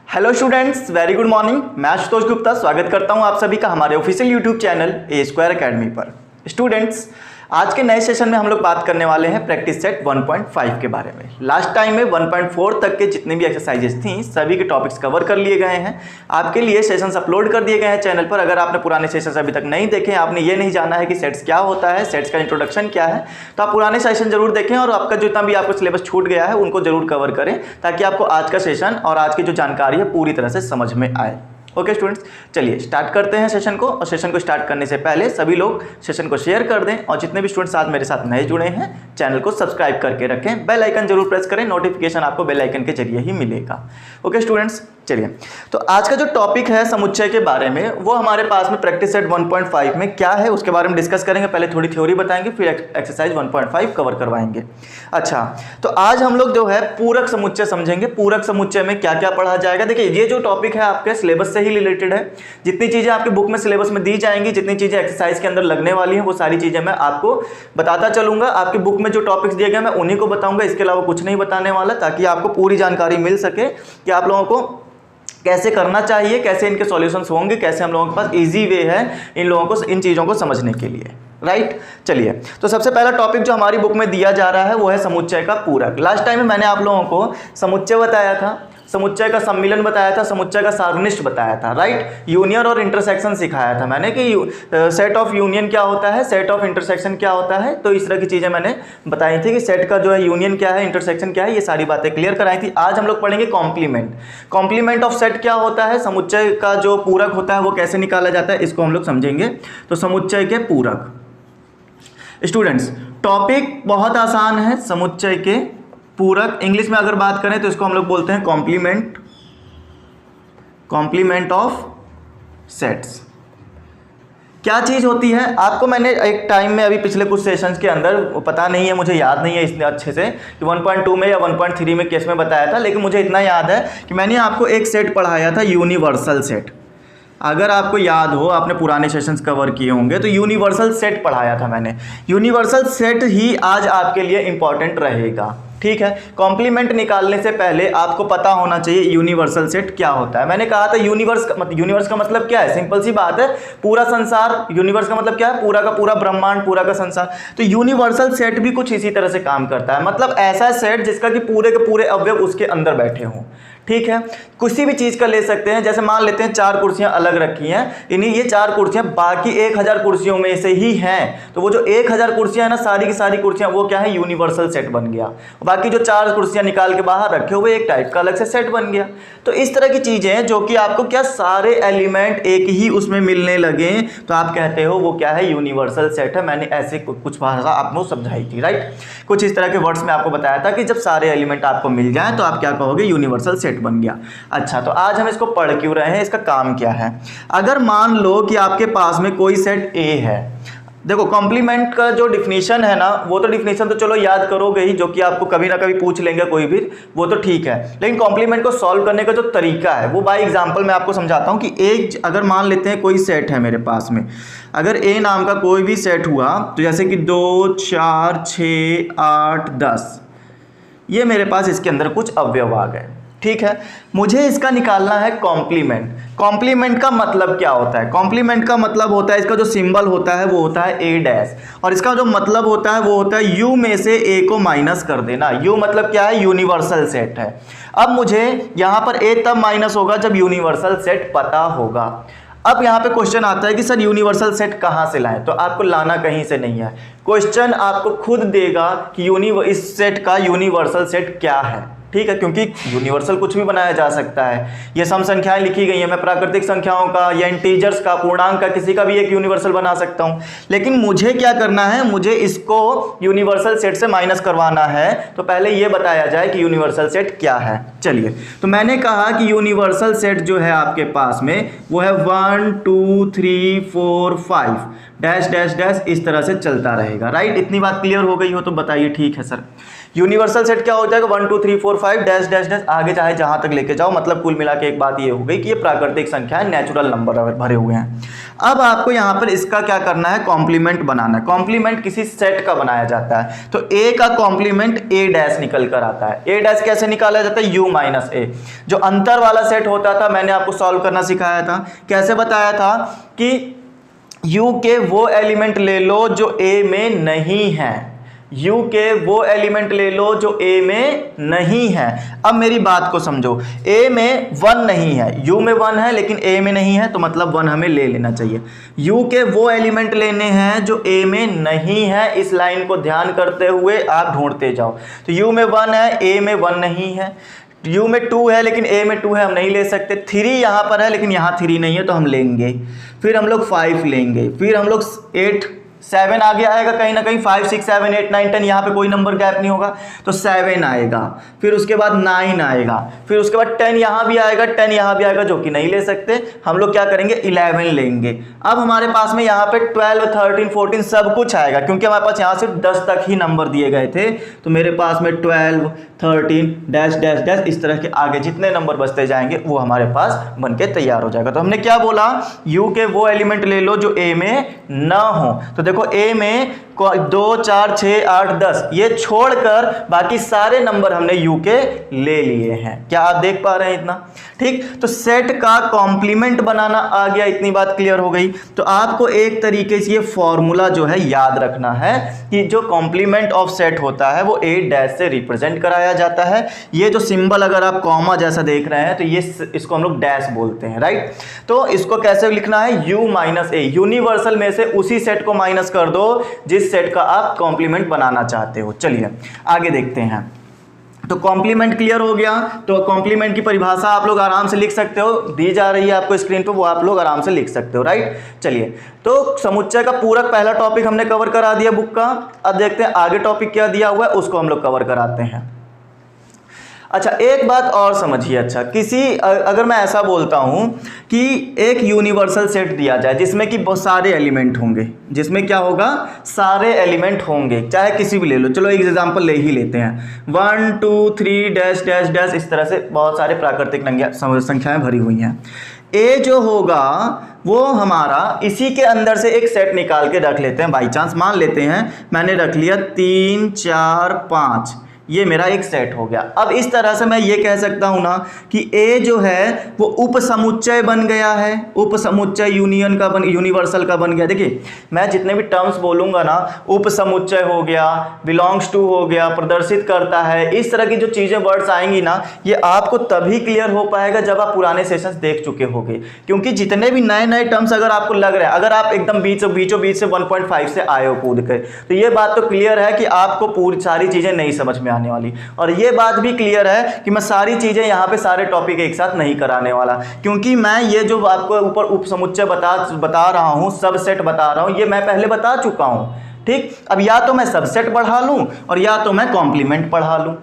Hello students, very good morning. मैं आशुतोष गुप्ता स्वागत करता हूं आप सभी का हमारे ऑफिशियल यूट्यूब चैनल ए स्क्वायर अकेडमी पर। स्टूडेंट्स, आज के नए सेशन में हम लोग बात करने वाले हैं प्रैक्टिस सेट 1.5 के बारे में। लास्ट टाइम में 1.4 तक के जितने भी एक्सरसाइजेस थी सभी के टॉपिक्स कवर कर लिए गए हैं। आपके लिए सेशंस अपलोड कर दिए गए हैं चैनल पर। अगर आपने पुराने सेशंस अभी तक नहीं देखे, आपने ये नहीं जाना है कि सेट्स क्या होता है, सेट्स का इंट्रोडक्शन क्या है, तो आप पुराने सेशन जरूर देखें और आपका जितना भी आपको सिलेबस छूट गया है उनको जरूर कवर करें, ताकि आपको आज का सेशन और आज की जो जानकारी है पूरी तरह से समझ में आए। ओके स्टूडेंट्स, चलिए स्टार्ट करते हैं सेशन को। और सेशन को स्टार्ट करने से पहले सभी लोग सेशन को शेयर कर दें और जितने भी स्टूडेंट्स आज मेरे साथ नए जुड़े हैं चैनल को सब्सक्राइब करके रखें। बेल आइकन जरूर प्रेस करें, नोटिफिकेशन आपको बेल आइकन के जरिए ही मिलेगा। ओके स्टूडेंट्स, चलिए तो आज का जो टॉपिक है समुच्चय के बारे में, वो हमारे पास में प्रैक्टिस सेट 1.5 में क्या है उसके बारे में डिस्कस करेंगे। पहले थोड़ी थ्योरी बताएंगे, फिर एक्सरसाइज 1.5 कवर करवाएंगे। अच्छा, तो आज हम लोग जो है पूरक समुच्चय समझेंगे। पूरक समुच्चय में क्या क्या पढ़ा जाएगा। देखिए, ये जो टॉपिक है आपके सिलेबस से ही रिलेटेड है। जितनी चीजें आपके बुक में सिलेबस में दी जाएंगी, जितनी चीजें एक्सरसाइज के अंदर लगने वाली हैं, वो सारी चीजें मैं आपको बताता चलूंगा। आपकी बुक में जो टॉपिक्स दिए गए मैं उन्हीं को बताऊंगा, इसके अलावा कुछ नहीं बताने वाला, ताकि आपको पूरी जानकारी मिल सके कि आप लोगों को कैसे करना चाहिए, कैसे इनके सॉल्यूशंस होंगे, कैसे हम लोगों के पास इजी वे है इन लोगों को इन चीज़ों को समझने के लिए। राइट, चलिए तो सबसे पहला टॉपिक जो हमारी बुक में दिया जा रहा है वो है समुच्चय का पूरक। लास्ट टाइम में मैंने आप लोगों को समुच्चय बताया था, समुच्चय का सम्मिलन बताया था, समुच्चय का सारनिष्ठ बताया था। राइट, यूनियन और इंटरसेक्शन सिखाया था मैंने कि सेट ऑफ यूनियन क्या होता है, सेट ऑफ इंटरसेक्शन क्या होता है। तो इस तरह की चीज़ें मैंने बताई थी कि सेट का जो है यूनियन क्या है, इंटरसेक्शन क्या है, ये सारी बातें क्लियर कराई थी। आज हम लोग पढ़ेंगे कॉम्प्लीमेंट। कॉम्प्लीमेंट ऑफ सेट क्या होता है, समुच्चय का जो पूरक होता है वो कैसे निकाला जाता है, इसको हम लोग समझेंगे। तो समुच्चय के पूरक। स्टूडेंट्स, टॉपिक बहुत आसान है, समुच्चय के पूरक। इंग्लिश में अगर बात करें तो इसको हम लोग बोलते हैं कॉम्प्लीमेंट, कॉम्प्लीमेंट ऑफ सेट्स। क्या चीज होती है आपको मैंने एक टाइम में अभी पिछले कुछ सेशंस के अंदर, पता नहीं है, मुझे याद नहीं है इसने अच्छे से कि 1.2 में या 1.3 में केस में बताया था, लेकिन मुझे इतना याद है कि मैंने आपको एक सेट पढ़ाया था, यूनिवर्सल सेट। अगर आपको याद हो, आपने पुराने सेशंस कवर किए होंगे, तो यूनिवर्सल सेट पढ़ाया था मैंने। यूनिवर्सल सेट ही आज आपके लिए इंपॉर्टेंट रहेगा। ठीक है, कॉम्प्लीमेंट निकालने से पहले आपको पता होना चाहिए यूनिवर्सल सेट क्या होता है। मैंने कहा था यूनिवर्स का मतलब क्या है, सिंपल सी बात है, पूरा संसार। यूनिवर्स का मतलब क्या है, पूरा का पूरा ब्रह्मांड, पूरा का संसार। तो यूनिवर्सल सेट भी कुछ इसी तरह से काम करता है, मतलब ऐसा सेट जिसका कि पूरे के पूरे अवयव उसके अंदर बैठे हों। ठीक है, किसी भी चीज़ का ले सकते हैं। जैसे मान लेते हैं 4 कुर्सियां अलग रखी हैं, यानी ये 4 कुर्सियां बाकी 1000 कुर्सियों में से ही हैं, तो वो जो 1000 कुर्सियां हैं ना, सारी की सारी कुर्सियां, वो क्या है, यूनिवर्सल सेट बन गया। बाकी जो 4 कुर्सियां निकाल के बाहर रखे हुए एक टाइप का अलग से सेट बन गया। तो इस तरह की चीज़ें जो कि आपको क्या सारे एलिमेंट एक ही उसमें मिलने लगे, तो आप कहते हो वो क्या है, यूनिवर्सल सेट है। मैंने ऐसे कुछ भाषा आपको समझाई थी। राइट, कुछ इस तरह के वर्ड्स में आपको बताया था कि जब सारे एलिमेंट आपको मिल जाए तो आप क्या कहोगे, यूनिवर्सल सेट बन गया। अच्छा, तो आज हम इसको पढ़ क्यों रहे हैं, इसका काम क्या है। अगर मान लो कि आपके पास में कोई सेट ए है, देखो कॉम्प्लीमेंट का जो डिफिनीशन है ना, वो तो डिफिनीशन तो चलो याद करोगे ही, जो कि आपको कभी ना कभी पूछ लेंगे कोई भी, वो तो ठीक है। लेकिन कॉम्प्लीमेंट को सॉल्व करने का जो तरीका है वो बाय एग्जांपल मैं आपको समझाता हूँ कि एक, अगर मान लेते हैं कोई सेट है मेरे पास में, अगर ए नाम का कोई भी सेट हुआ, तो जैसे कि 2, 4, 6, 8, 10, ये मेरे पास इसके अंदर कुछ अवयव आ गए। ठीक है, मुझे इसका निकालना है कॉम्प्लीमेंट। कॉम्प्लीमेंट का मतलब क्या होता है, कॉम्प्लीमेंट का मतलब होता है, इसका जो सिंबल होता है वो होता है ए डैश, और इसका जो मतलब होता है वो होता है यू में से ए को माइनस कर देना। यू मतलब क्या है, यूनिवर्सल सेट है। अब मुझे यहाँ पर ए तब माइनस होगा जब यूनिवर्सल सेट पता होगा। अब यहाँ पे क्वेश्चन आता है कि सर यूनिवर्सल सेट कहाँ से लाएं, तो आपको लाना कहीं से नहीं है, क्वेश्चन आपको खुद देगा कि इस सेट का यूनिवर्सल सेट क्या है। ठीक है, क्योंकि यूनिवर्सल कुछ भी बनाया जा सकता है। ये सम संख्याएं लिखी गई हैं, मैं प्राकृतिक संख्याओं का या इंटीजर्स का, पूर्णांक का, किसी का भी एक यूनिवर्सल बना सकता हूं। लेकिन मुझे क्या करना है, मुझे इसको यूनिवर्सल सेट से माइनस करवाना है। तो पहले ये बताया जाए कि यूनिवर्सल सेट क्या है। चलिए, तो मैंने कहा कि यूनिवर्सल सेट जो है आपके पास में वो है 1 2 3 4 5 डैश डैश डैश, इस तरह से चलता रहेगा। राइट, इतनी बात क्लियर हो गई हो तो बताइए। ठीक है सर, यूनिवर्सल सेट क्या हो जाएगा 1 2 3 4 5 डैश डैश डैश आगे चाहे जहां तक लेके जाओ, मतलब कुल मिला के एक बात ये हो गई कि ये प्राकृतिक संख्या है, नेचुरल नंबर भरे हुए हैं। अब आपको यहाँ पर इसका क्या करना है, कॉम्प्लीमेंट बनाना है। कॉम्प्लीमेंट किसी सेट का बनाया जाता है, तो ए का कॉम्प्लीमेंट ए डैश निकल कर आता है। ए डैश कैसे निकाला जाता है, यू माइनस ए। जो अंतर वाला सेट होता था मैंने आपको सॉल्व करना सिखाया था, कैसे बताया था कि यू के वो एलिमेंट ले लो जो ए में नहीं है, u के वो एलिमेंट ले लो जो a में नहीं है। अब मेरी बात को समझो, a में 1 नहीं है, u में 1 है लेकिन a में नहीं है, तो मतलब 1 हमें ले लेना चाहिए। u के वो एलिमेंट लेने हैं जो a में नहीं है, इस लाइन को ध्यान करते हुए आप ढूंढते जाओ। तो u में 1 है, a में 1 नहीं है, u में 2 है लेकिन a में 2 है, हम नहीं ले सकते। 3 यहाँ पर है लेकिन यहाँ 3 नहीं है, तो हम लेंगे। फिर हम लोग 5 लेंगे, फिर हम लोग 8 7 आगे आएगा कहीं ना कहीं, 5 6 7 8 9 10, यहाँ पे कोई नंबर गैप नहीं होगा, तो 7 आएगा। फिर उसके बाद 9 आएगा, फिर उसके बाद 10 यहाँ भी आएगा, 10 यहाँ भी आएगा, जो कि नहीं ले सकते। हम लोग क्या करेंगे, 11 लेंगे। अब हमारे पास में यहाँ पे 12 13 14 सब कुछ आएगा, क्योंकि हमारे पास यहाँ सिर्फ 10 तक ही नंबर दिए गए थे, तो मेरे पास में 12 13 डैश डैश डैश इस तरह के आगे जितने नंबर बचते जाएंगे वो हमारे पास बन के तैयार हो जाएगा। तो हमने क्या बोला, यू के वो एलिमेंट ले लो जो ए में ना हो। तो देखो ए में 2 4 6 8 10 ये छोड़कर बाकी सारे नंबर हमने यू के ले लिए हैं। क्या आप देख पा रहे हैं इतना? ठीक, तो सेट का कॉम्प्लीमेंट बनाना आ गया, इतनी बात क्लियर हो गई। तो आपको एक तरीके से ये फॉर्मूला जो है याद रखना है कि जो कॉम्प्लीमेंट ऑफ सेट होता है वो ए डैश से रिप्रेजेंट कराया जाता है। ये जो सिंबल अगर आप कॉमा जैसा देख रहे हैं तो ये इसको हम लोग डैश बोलते हैं, राइट। तो इसको कैसे लिखना है, यू माइनस ए, यूनिवर्सल में से उसी सेट को माइनस कर दो जिस सेट का आप कॉम्प्लीमेंट बनाना चाहते हो। चलिए आगे देखते हैं। तो कॉम्प्लीमेंट क्लियर हो गया, तो कॉम्प्लीमेंट की परिभाषा आप लोग आराम से लिख सकते हो, दी जा रही है आपको स्क्रीन पे, वो आप लोग आराम से लिख सकते हो, राइट। चलिए, तो समुच्चय का पूरक पहला टॉपिक हमने कवर करा दिया बुक का। अब देखते हैं आगे टॉपिक क्या दिया हुआ है, उसको हम लोग कवर कराते हैं। अच्छा, एक बात और समझिए। अच्छा, अगर मैं ऐसा बोलता हूं कि एक यूनिवर्सल सेट दिया जाए जिसमें कि बहुत सारे एलिमेंट होंगे, जिसमें क्या होगा, सारे एलिमेंट होंगे, चाहे किसी भी ले लो, चलो एक एग्जांपल ले ही लेते हैं, 1 2 3 डैश डैश डैश, इस तरह से बहुत सारे प्राकृतिक संख्याएं भरी हुई हैं। ए जो होगा वो हमारा इसी के अंदर से एक सेट निकाल के रख लेते हैं, बाई चांस मान लेते हैं मैंने रख लिया 3 4 5, ये मेरा एक सेट हो गया। अब इस तरह से मैं ये कह सकता हूं ना कि ए जो है वो उप समुच्चय बन गया है, उप समुच्चय यूनिवर्सल का बन गया। देखिए, मैं जितने भी टर्म्स बोलूंगा ना, उप समुच्चय हो गया, बिलोंग्स टू हो गया, प्रदर्शित करता है, इस तरह की जो चीजें वर्ड्स आएंगी ना, ये आपको तभी क्लियर हो पाएगा जब आप पुराने सेशंस देख चुके होंगे। क्योंकि जितने भी नए नए टर्म्स अगर आपको लग रहे हैं, अगर आप एकदम बीचों बीच से 1.5 से आए हो कूद के, तो ये बात तो क्लियर है कि आपको पूरी सारी चीजें नहीं समझ में आने वाली। और ये बात भी क्लियर है कि मैं सारी चीजें यहाँ पे सारे टॉपिक एक साथ नहीं कराने वाला, क्योंकि मैं ये जो आपको ऊपर उप समुच्चय बता रहा हूँ, सबसेट बता रहा हूँ, ये मैं पहले बता चुका हूँ। ठीक, अब या तो मैं सबसेट पढ़ा लूँ और या तो मैं कॉम्प्लीमेंट पढ़ा लूँ।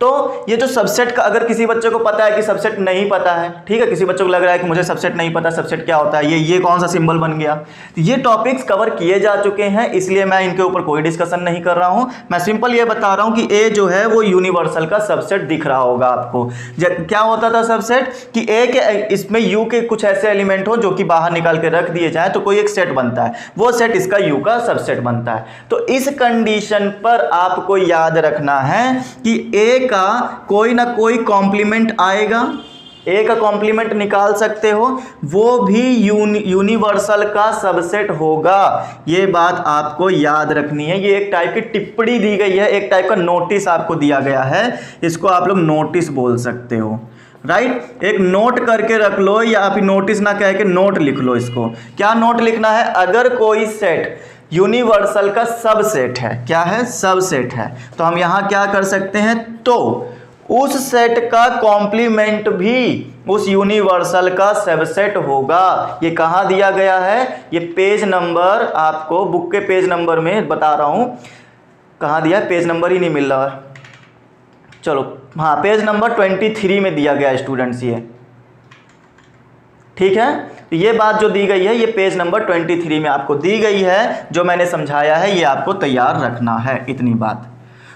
तो ये जो सबसेट का, अगर किसी बच्चे को पता है कि सबसेट नहीं पता है, ठीक है, किसी बच्चे को लग रहा है कि मुझे सबसेट नहीं पता, सबसेट क्या होता है, ये कौन सा सिंबल बन गया, तो ये टॉपिक्स कवर किए जा चुके हैं, इसलिए मैं इनके ऊपर कोई डिस्कशन नहीं कर रहा हूं। मैं सिंपल ये बता रहा हूं कि ए जो है वो यूनिवर्सल का सबसेट दिख रहा होगा आपको। क्या होता था सबसेट, कि ए के इसमें यू के कुछ ऐसे एलिमेंट हो जो कि बाहर निकाल के रख दिए जाए तो कोई एक सेट बनता है, वो सेट इसका यू का सबसेट बनता है। तो इस कंडीशन पर आपको याद रखना है कि ए का कोई ना कोई कॉम्प्लीमेंट आएगा, ए का कॉम्प्लीमेंट निकाल सकते हो, वो भी यूनिवर्सल का सबसेट होगा। ये बात आपको याद रखनी है। ये एक टाइप की टिप्पणी दी गई है, एक टाइप का नोटिस आपको दिया गया है, इसको आप लोग नोटिस बोल सकते हो, राइट। एक नोट करके रख लो, या आप नोटिस ना कह के नोट लिख लो। इसको क्या नोट लिखना है, अगर कोई सेट यूनिवर्सल का सबसेट है, क्या है, सबसेट है, तो हम यहां क्या कर सकते हैं, तो उस सेट का कॉम्प्लीमेंट भी उस यूनिवर्सल का सबसेट होगा। ये कहां दिया गया है, ये पेज नंबर, आपको बुक के पेज नंबर में बता रहा हूं, कहां दिया है, पेज नंबर ही नहीं मिल रहा है, चलो हाँ, पेज नंबर 23 में दिया गया है स्टूडेंट्स, ये ठीक है। तो ये बात जो दी गई है ये पेज नंबर 23 में आपको दी गई है, जो मैंने समझाया है ये आपको तैयार रखना है, इतनी बात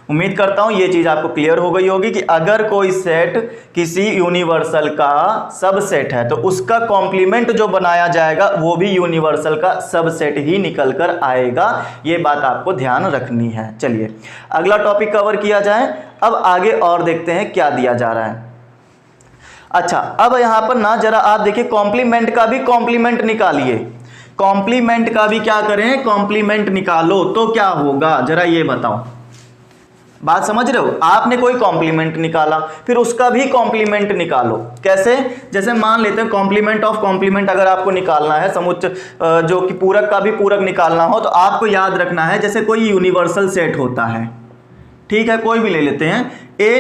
उम्मीद करता हूं ये चीज़ आपको क्लियर हो गई होगी कि अगर कोई सेट किसी यूनिवर्सल का सबसेट है तो उसका कॉम्प्लीमेंट जो बनाया जाएगा वो भी यूनिवर्सल का सबसेट ही निकल कर आएगा। ये बात आपको ध्यान रखनी है। चलिए अगला टॉपिक कवर किया जाए। अब आगे और देखते हैं क्या दिया जा रहा है। अच्छा, अब यहां पर ना जरा आप देखिए, कॉम्प्लीमेंट का भी कॉम्प्लीमेंट निकालिए। कॉम्प्लीमेंट का भी क्या करें, कॉम्प्लीमेंट निकालो तो क्या होगा, जरा ये बताओ। बात समझ रहे हो? आपने कोई कॉम्प्लीमेंट निकाला, फिर उसका भी कॉम्प्लीमेंट निकालो। कैसे? जैसे मान लेते हैं कॉम्प्लीमेंट ऑफ कॉम्प्लीमेंट अगर आपको निकालना है, समुच्चय जो कि पूरक का भी पूरक निकालना हो, तो आपको याद रखना है जैसे कोई यूनिवर्सल सेट होता है, ठीक है, कोई भी ले लेते हैं, ए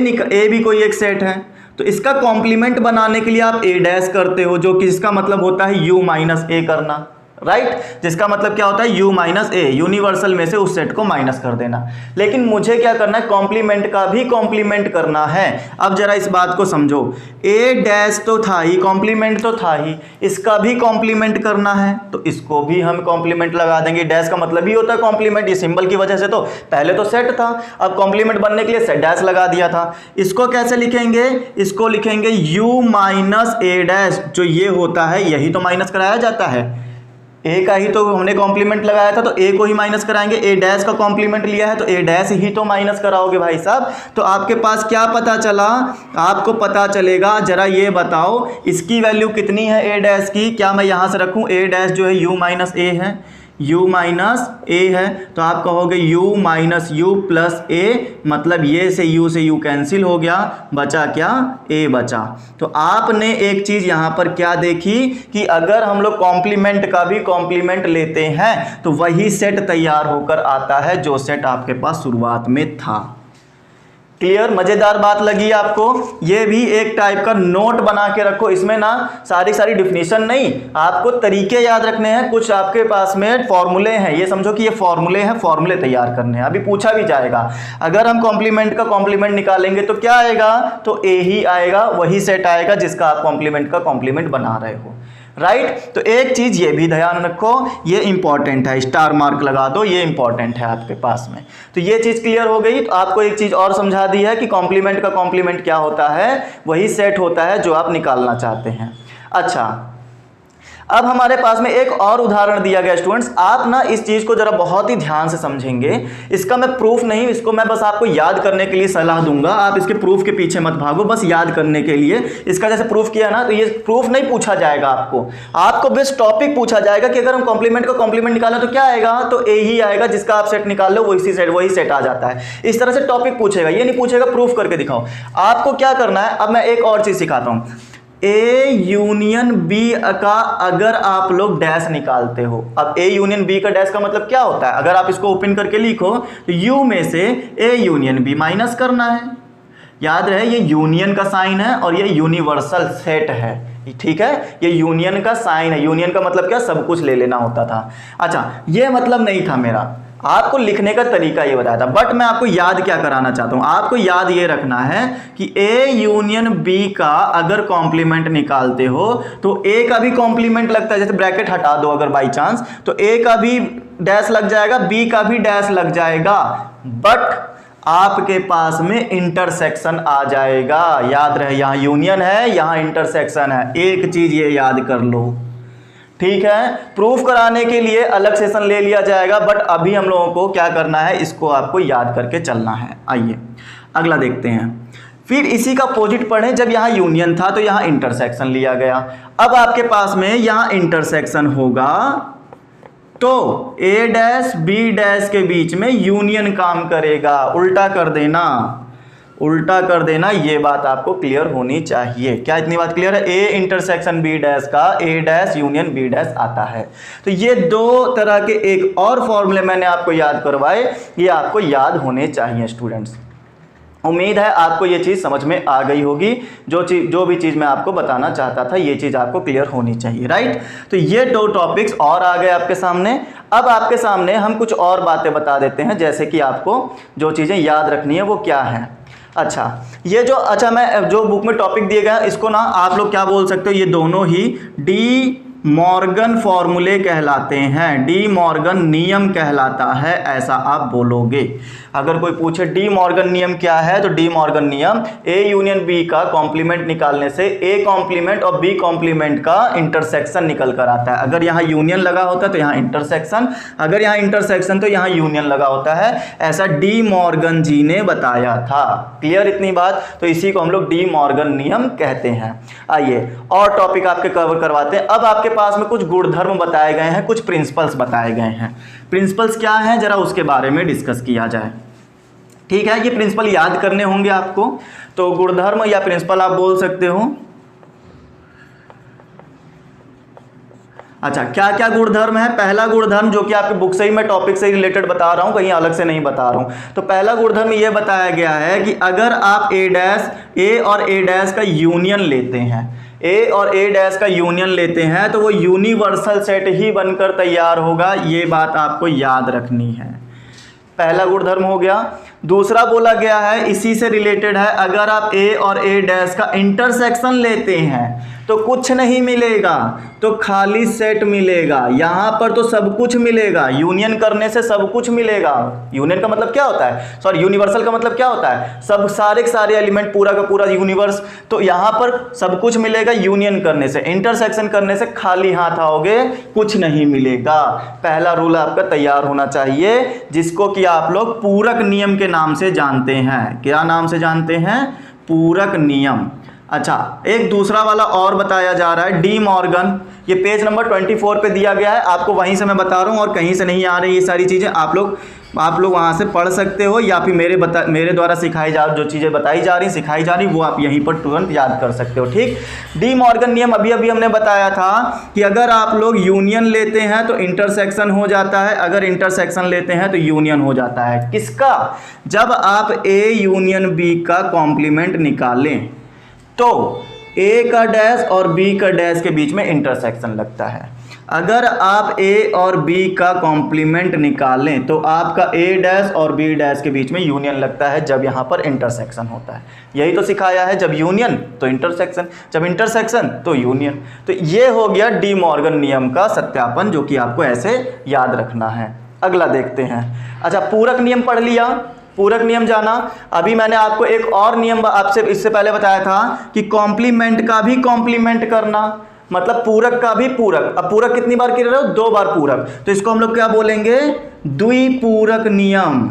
भी कोई एक सेट है, तो इसका कॉम्प्लीमेंट बनाने के लिए आप ए डैश करते हो, जो कि इसका मतलब होता है यू माइनस ए करना, राइट, जिसका मतलब क्या होता है यू माइनस ए, यूनिवर्सल में से उस सेट को माइनस कर देना। लेकिन मुझे क्या करना है, कॉम्प्लीमेंट का भी कॉम्प्लीमेंट करना है। अब जरा इस बात को समझो, ए डैश तो था ही, कॉम्प्लीमेंट तो था ही, इसका भी कॉम्प्लीमेंट करना है तो इसको भी हम कॉम्प्लीमेंट लगा देंगे। डैश का मतलब ही होता है कॉम्प्लीमेंट, ये सिंबल की वजह से तो पहले तो सेट था, अब कॉम्प्लीमेंट बनने के लिए डैश लगा दिया था। इसको कैसे लिखेंगे, इसको लिखेंगे यू माइनस ए डैश, जो ये होता है यही तो माइनस कराया जाता है, ए का ही तो हमने कॉम्प्लीमेंट लगाया था तो ए को ही माइनस कराएंगे, ए डैश का कॉम्प्लीमेंट लिया है तो ए डैश ही तो माइनस कराओगे भाई साहब। तो आपके पास क्या पता चला, आपको पता चलेगा, जरा ये बताओ इसकी वैल्यू कितनी है ए डैश की, क्या मैं यहाँ से रखूँ, ए डैश जो है यू माइनस ए है, u माइनस ए है, तो आप कहोगे u माइनस यू प्लस ए, मतलब ये से u कैंसिल हो गया, बचा क्या, a बचा। तो आपने एक चीज़ यहाँ पर क्या देखी कि अगर हम लोग कॉम्प्लीमेंट का भी कॉम्प्लीमेंट लेते हैं तो वही सेट तैयार होकर आता है जो सेट आपके पास शुरुआत में था। क्लियर, मजेदार बात लगी आपको? ये भी एक टाइप का नोट बना के रखो, इसमें ना सारी डिफिनीशन नहीं, आपको तरीके याद रखने हैं। कुछ आपके पास में फॉर्मूले हैं, ये समझो कि ये फॉर्मूले हैं, फॉर्मूले तैयार करने हैं। अभी पूछा भी जाएगा, अगर हम कॉम्प्लीमेंट का कॉम्प्लीमेंट निकालेंगे तो क्या आएगा, तो ए ही आएगा, वही सेट आएगा जिसका आप कॉम्प्लीमेंट का कॉम्प्लीमेंट बना रहे हो, राइट। तो एक चीज ये भी ध्यान रखो, ये इंपॉर्टेंट है, स्टार मार्क लगा दो, ये इंपॉर्टेंट है आपके पास में। तो ये चीज क्लियर हो गई। तो आपको एक चीज और समझा दी है कि कॉम्प्लीमेंट का कॉम्प्लीमेंट क्या होता है, वही सेट होता है जो आप निकालना चाहते हैं। अच्छा, अब हमारे पास में एक और उदाहरण दिया गया स्टूडेंट्स, आप ना इस चीज़ को जरा बहुत ही ध्यान से समझेंगे। इसका मैं प्रूफ नहीं, इसको मैं बस आपको याद करने के लिए सलाह दूंगा, आप इसके प्रूफ के पीछे मत भागो, बस याद करने के लिए। इसका जैसे प्रूफ किया ना, तो ये प्रूफ नहीं पूछा जाएगा आपको बस टॉपिक पूछा जाएगा कि अगर हम कॉम्प्लीमेंट का कॉम्प्लीमेंट निकालें तो क्या आएगा, तो ए ही आएगा, जिसका आप सेट निकाल लो वही सेट आ जाता है। इस तरह से टॉपिक पूछेगा, ये नहीं पूछेगा प्रूफ करके दिखाओ। आपको क्या करना है, अब मैं एक और चीज़ सिखाता हूँ। ए यूनियन बी का अगर आप लोग डैश निकालते हो, अब ए यूनियन बी का डैश का मतलब क्या होता है, अगर आप इसको ओपन करके लिखो तो यू में से ए यूनियन बी माइनस करना है। याद रहे ये यूनियन का साइन है और ये यूनिवर्सल सेट है, ठीक है, ये यूनियन का साइन है। यूनियन का मतलब क्या, सब कुछ ले लेना होता था। अच्छा, ये मतलब नहीं था मेरा, आपको लिखने का तरीका ये बताया था, बट मैं आपको याद क्या कराना चाहता हूं, आपको याद ये रखना है कि ए यूनियन बी का अगर कॉम्प्लीमेंट निकालते हो तो ए का भी कॉम्प्लीमेंट लगता है, जैसे ब्रैकेट हटा दो अगर बाई चांस, तो ए का भी डैश लग जाएगा, बी का भी डैश लग जाएगा, बट आपके पास में इंटरसेक्शन आ जाएगा। याद रहे, यहां यूनियन है, यहां इंटरसेक्शन है, एक चीज ये याद कर लो, ठीक है। प्रूफ कराने के लिए अलग सेशन ले लिया जाएगा, बट अभी हम लोगों को क्या करना है, इसको आपको याद करके चलना है। आइए अगला देखते हैं। फिर इसी का अपोजिट पढ़ें, जब यहाँ यूनियन था तो यहाँ इंटरसेक्शन लिया गया। अब आपके पास में यहाँ इंटरसेक्शन होगा तो ए डैश बी डैश के बीच में यूनियन काम करेगा। उल्टा कर देना, ये बात आपको क्लियर होनी चाहिए। क्या इतनी बात क्लियर है? ए इंटरसेक्शन बी डैश का ए डैश यूनियन बी डैश आता है। तो ये दो तरह के एक और फॉर्मूले मैंने आपको याद करवाए, ये आपको याद होने चाहिए स्टूडेंट्स। उम्मीद है आपको ये चीज़ समझ में आ गई होगी। जो भी चीज़ मैं आपको बताना चाहता था, ये चीज़ आपको क्लियर होनी चाहिए, राइट। तो ये दो टॉपिक्स और आ गए आपके सामने। अब आपके सामने हम कुछ और बातें बता देते हैं, जैसे कि आपको जो चीज़ें याद रखनी है वो क्या है। अच्छा, ये मैं जो बुक में टॉपिक दिए गए हैं, इसको ना आप लोग क्या बोल सकते हो, ये दोनों ही डी मॉर्गन फॉर्मूले कहलाते हैं, डी मॉर्गन नियम कहलाता है, ऐसा आप बोलोगे। अगर कोई पूछे डी मॉर्गन नियम क्या है, तो डी मॉर्गन नियम ए यूनियन बी का कॉम्प्लीमेंट निकालने से ए कॉम्प्लीमेंट और बी कॉम्प्लीमेंट का इंटरसेक्शन निकल कर आता है। अगर यहाँ यूनियन लगा होता है तो यहाँ इंटरसेक्शन, अगर यहाँ इंटरसेक्शन तो यहाँ यूनियन लगा होता है, ऐसा डी मॉर्गन जी ने बताया था। क्लियर इतनी बात? तो इसी को हम लोग डी मॉर्गन नियम कहते हैं। आइए और टॉपिक आपके कवर करवाते हैं। अब आपके पास में कुछ गुणधर्म बताए गए हैं, कुछ प्रिंसिपल्स बताए गए हैं। प्रिंसिपल्स क्या हैं जरा उसके बारे में डिस्कस किया जाए। ठीक है, ये प्रिंसिपल याद करने होंगे आपको, तो गुणधर्म या प्रिंसिपल आप बोल सकते हो। अच्छा, क्या क्या गुणधर्म है? पहला गुणधर्म जो कि आपके बुक से ही मैं टॉपिक से रिलेटेड बता रहा हूं, कहीं अलग से नहीं बता रहा हूं। तो पहला गुणधर्म यह बताया गया है कि अगर आप ए और ए डैश का यूनियन लेते हैं, ए और ए डैश का यूनियन लेते हैं, तो वो यूनिवर्सल सेट ही बनकर तैयार होगा। ये बात आपको याद रखनी है। पहला गुणधर्म हो गया। दूसरा बोला गया है, इसी से रिलेटेड है, अगर आप ए और ए डैश का इंटरसेक्शन लेते हैं तो कुछ नहीं मिलेगा, तो खाली सेट मिलेगा। यहां पर तो सब कुछ मिलेगा, यूनियन करने से सब कुछ मिलेगा। यूनियन का मतलब क्या होता है, सॉरी यूनिवर्सल का मतलब क्या होता है, सब सारे एलिमेंट, पूरा का पूरा यूनिवर्स। तो यहां पर सब कुछ मिलेगा यूनियन करने से, इंटरसेक्शन करने से खाली हाथ आओगे, कुछ नहीं मिलेगा। पहला रूल आपका तैयार होना चाहिए, जिसको कि आप लोग पूरक नियम के नाम से जानते हैं। क्या नाम से जानते हैं? पूरक नियम। अच्छा, एक दूसरा वाला और बताया जा रहा है, डी मॉर्गन। ये पेज नंबर 24 पे दिया गया है, आपको वहीं से मैं बता रहा हूँ और कहीं से नहीं आ रही ये सारी चीज़ें। आप लोग वहाँ से पढ़ सकते हो, या फिर मेरे द्वारा सिखाई जो चीज़ें बताई जा रही, सिखाई जा रही, वो आप यहीं पर तुरंत याद कर सकते हो। ठीक, डी मॉर्गन नियम अभी हमने बताया था कि अगर आप लोग यूनियन लेते हैं तो इंटरसेक्शन हो जाता है, अगर इंटरसेक्शन लेते हैं तो यूनियन हो जाता है। किसका? जब आप ए यूनियन बी का कॉम्प्लीमेंट निकालें तो ए का डैश और बी का डैश के बीच में इंटरसेक्शन लगता है। अगर आप ए और बी का कॉम्प्लीमेंट निकालें तो आपका ए डैश और बी डैश के बीच में यूनियन लगता है, जब यहाँ पर इंटरसेक्शन होता है। यही तो सिखाया है, जब यूनियन तो इंटरसेक्शन, जब इंटरसेक्शन तो यूनियन। तो ये हो गया डी मॉर्गन नियम का सत्यापन, जो कि आपको ऐसे याद रखना है। अगला देखते हैं। अच्छा, पूरक नियम पढ़ लिया, पूरक नियम जाना। अभी मैंने आपको एक और नियम आपसे इससे पहले बताया था कि कॉम्प्लीमेंट का भी कॉम्प्लीमेंट करना, मतलब पूरक का भी पूरक। अब पूरक कितनी बार कर रहे हो? 2 बार पूरक, तो इसको हम लोग क्या बोलेंगे? द्विपूरक नियम।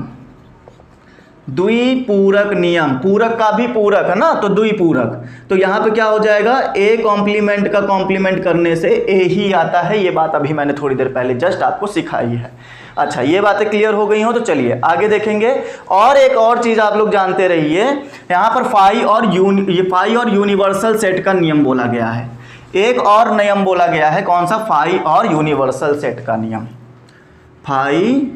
द्विपूरक नियम, पूरक का भी पूरक है ना, तो द्विपूरक। तो यहां पे क्या हो जाएगा? ए कॉम्प्लीमेंट का कॉम्प्लीमेंट करने से ए ही आता है। ये बात अभी मैंने थोड़ी देर पहले जस्ट आपको सिखाई है। अच्छा, ये बातें क्लियर हो गई हो तो चलिए आगे देखेंगे। और एक और चीज आप लोग जानते रहिए, यहां पर फाई और यूनिवर्सल सेट का नियम बोला गया है। एक और नियम बोला गया है, कौन सा? फाई और यूनिवर्सल सेट का नियम। फाई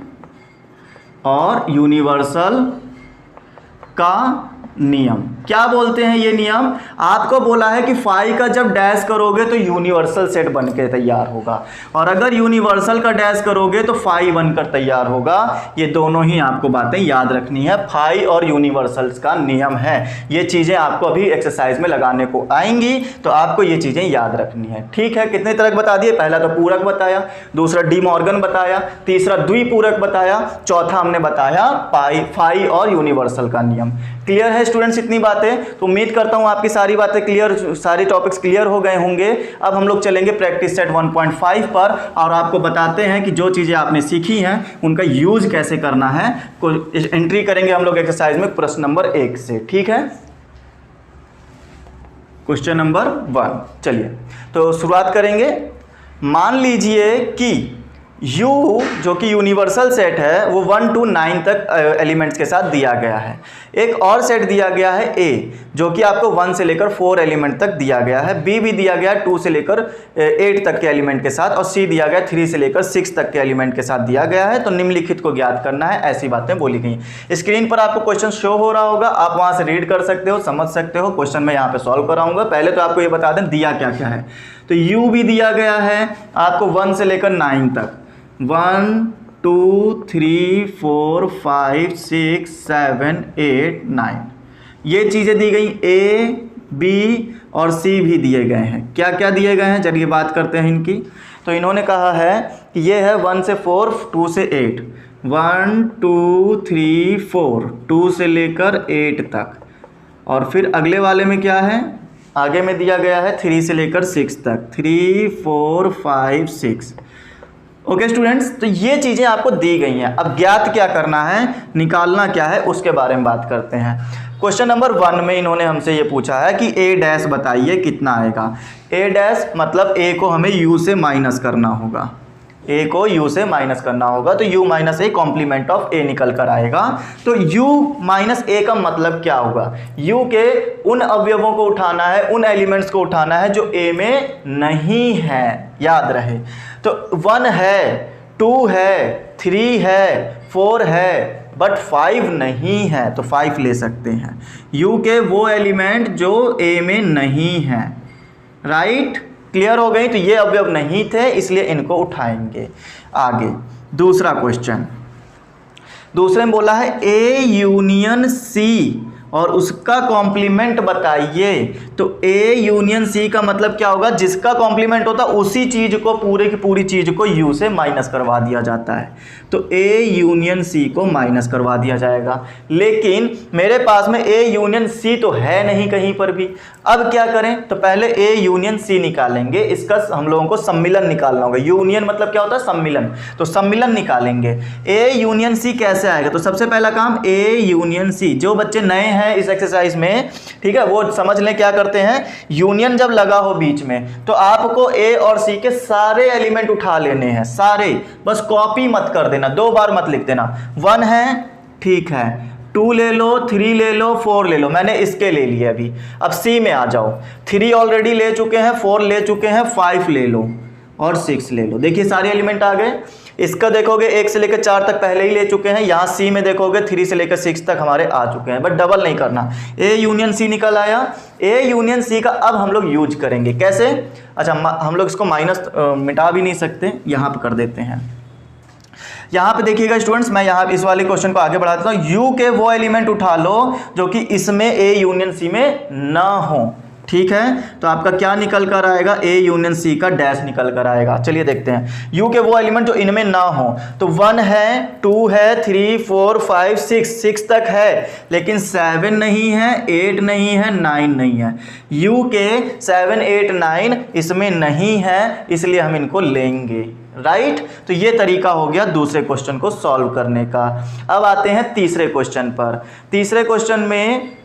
और यूनिवर्सल का नियम क्या बोलते हैं? ये नियम आपको बोला है कि फाई का जब डैश करोगे तो यूनिवर्सल सेट बनकर तैयार होगा, और अगर यूनिवर्सल का डैश करोगे तो फाई बनकर तैयार होगा। ये दोनों ही आपको बातें याद रखनी है, फाई और यूनिवर्सल्स का नियम है। ये चीज़ें आपको अभी एक्सरसाइज में लगाने को आएंगी, तो आपको ये चीज़ें याद रखनी है। ठीक है, कितने तरह बता दिए? पहला तो पूरक बताया, दूसरा डी मॉर्गन बताया, तीसरा द्विपूरक बताया, चौथा हमने बताया फाई और यूनिवर्सल का नियम। क्लियर है स्टूडेंट्स इतनी बातें? तो उम्मीद करता हूं आपकी सारी बातें क्लियर, सारे टॉपिक्स क्लियर हो गए होंगे। अब हम लोग चलेंगे प्रैक्टिस सेट 1.5 पर, और आपको बताते हैं कि जो चीज़ें आपने सीखी हैं उनका यूज कैसे करना है। एंट्री करेंगे हम लोग एक्सरसाइज में प्रश्न नंबर 1 से। ठीक है, क्वेश्चन नंबर 1। चलिए तो शुरुआत करेंगे। मान लीजिए कि U जो कि यूनिवर्सल सेट है वो 1 to 9 तक एलिमेंट्स के साथ दिया गया है। एक और सेट दिया गया है A जो कि आपको 1 से लेकर 4 एलिमेंट तक दिया गया है। B भी दिया गया है 2 से लेकर 8 तक के एलिमेंट के साथ, और C दिया गया 3 से लेकर 6 तक के एलिमेंट के साथ दिया गया है। तो निम्नलिखित को ज्ञात करना है, ऐसी बातें बोली गई। स्क्रीन पर आपको क्वेश्चन शो हो रहा होगा, आप वहां से रीड कर सकते हो, समझ सकते हो। क्वेश्चन मैं यहाँ पे सॉल्व कराऊंगा। पहले तो आपको ये बता दें दिया क्या क्या है। तो U भी दिया गया है आपको 1 से लेकर 9 तक, 1 2 3 4 5 6 7 8 9 ये चीज़ें दी गई। A बी और सी भी दिए गए हैं। क्या क्या दिए गए हैं, चलिए बात करते हैं इनकी। तो इन्होंने कहा है कि ये है 1 से 4, 2 से 8, 1 2 3 4, 2 से लेकर 8 तक। और फिर अगले वाले में क्या है, आगे में दिया गया है 3 से लेकर 6 तक, 3 4 5 6। ओके स्टूडेंट्स, तो ये चीज़ें आपको दी गई हैं। अब ज्ञात क्या करना है, निकालना क्या है, उसके बारे में बात करते हैं। क्वेश्चन नंबर 1 में इन्होंने हमसे ये पूछा है कि ए डैश बताइए कितना आएगा। ए डैश मतलब ए को हमें यू से माइनस करना होगा, ए को यू से माइनस करना होगा, तो U minus A complement of A निकल कर आएगा। तो यू माइनस ए का मतलब क्या होगा, यू के उन अवयवों को उठाना है, उन एलिमेंट्स को उठाना है जो ए में नहीं है, याद रहे। तो 1 है, 2 है, 3 है, 4 है, बट 5 नहीं है, तो 5 ले सकते हैं। यू के वो एलिमेंट जो ए में नहीं है, राइट, क्लियर हो गई। तो ये अवयव नहीं थे, इसलिए इनको उठाएंगे। आगे दूसरा क्वेश्चन, दूसरे में बोला है ए यूनियन सी और उसका कॉम्प्लीमेंट बताइए। तो ए यूनियन सी का मतलब क्या होगा, जिसका कॉम्प्लीमेंट होता है उसी चीज को, पूरे की पूरी चीज को यू से माइनस करवा दिया जाता है। तो ए यूनियन सी को माइनस करवा दिया जाएगा, लेकिन मेरे पास में ए यूनियन सी तो है नहीं कहीं पर भी। अब क्या करें, तो पहले ए यूनियन सी निकालेंगे, इसका हम लोगों को सम्मिलन निकालना होगा। यूनियन मतलब क्या होता है, सम्मिलन, तो सम्मिलन निकालेंगे। ए यूनियन सी कैसे आएगा, तो सबसे पहला काम ए यूनियन सी, जो बच्चे नए हैं इस एक्सरसाइज में, ठीक है, वो समझ लें क्या करते हैं। यूनियन जब लगा हो बीच में, तो आपको ए और सी के सारे एलिमेंट उठा लेने हैं, सारे, बस कॉपी मत कर देना, 2 बार मत लिख देना। 1 है, ठीक है, 2 ले लो, 3 ले लो, 4 ले लो, मैंने इसके ले लिए अभी। अब सी में आ जाओ, 3 ऑलरेडी ले चुके हैं, 4 ले चुके हैं, 5 ले लो और 6 ले लो। देखिए सारे एलिमेंट आ गए। इसका देखोगे 1 से लेकर 4 तक पहले ही ले चुके हैं, यहाँ सी में देखोगे 3 से लेकर 6 तक हमारे आ चुके हैं, बट डबल नहीं करना। ए यूनियन सी निकल आया। ए यूनियन सी का अब हम लोग यूज करेंगे कैसे, अच्छा हम लोग इसको माइनस मिटा भी नहीं सकते, यहाँ पे कर देते हैं। यहाँ पे देखिएगा स्टूडेंट्स, मैं यहाँ इस वाले क्वेश्चन को आगे बढ़ा देता हूँ। यू के वो एलिमेंट उठा लो जो कि इसमें ए यूनियन सी में ना हो, ठीक है। तो आपका क्या निकल कर आएगा, ए यूनियन सी का डैश निकल कर आएगा। चलिए देखते हैं, यू के वो एलिमेंट जो इनमें ना हो। तो 1 है, 2 है, 3 4 5 6 तक है, लेकिन 7 नहीं है, 8 नहीं है, 9 नहीं है। यू के 7 8 9 इसमें नहीं है, इसलिए हम इनको लेंगे, राइट। तो ये तरीका हो गया दूसरे क्वेश्चन को सॉल्व करने का। अब आते हैं तीसरे क्वेश्चन पर। तीसरे क्वेश्चन में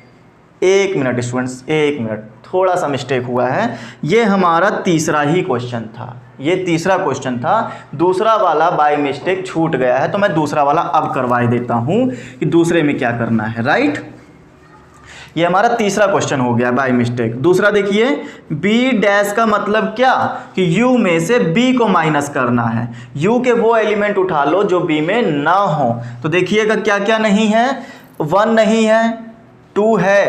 1 मिनट स्टूडेंट्स, 1 मिनट, थोड़ा सा मिस्टेक हुआ है। ये हमारा तीसरा ही क्वेश्चन था, ये तीसरा क्वेश्चन था, दूसरा वाला बाय मिस्टेक छूट गया है, तो मैं दूसरा वाला अब करवाई देता हूं कि दूसरे में क्या करना है, राइट। ये हमारा तीसरा क्वेश्चन हो गया बाय मिस्टेक। दूसरा देखिए, बी डैश का मतलब क्या, कि यू में से बी को माइनस करना है। यू के वो एलिमेंट उठा लो जो बी में ना हो। तो देखिएगा क्या क्या नहीं है, 1 नहीं है, 2 है,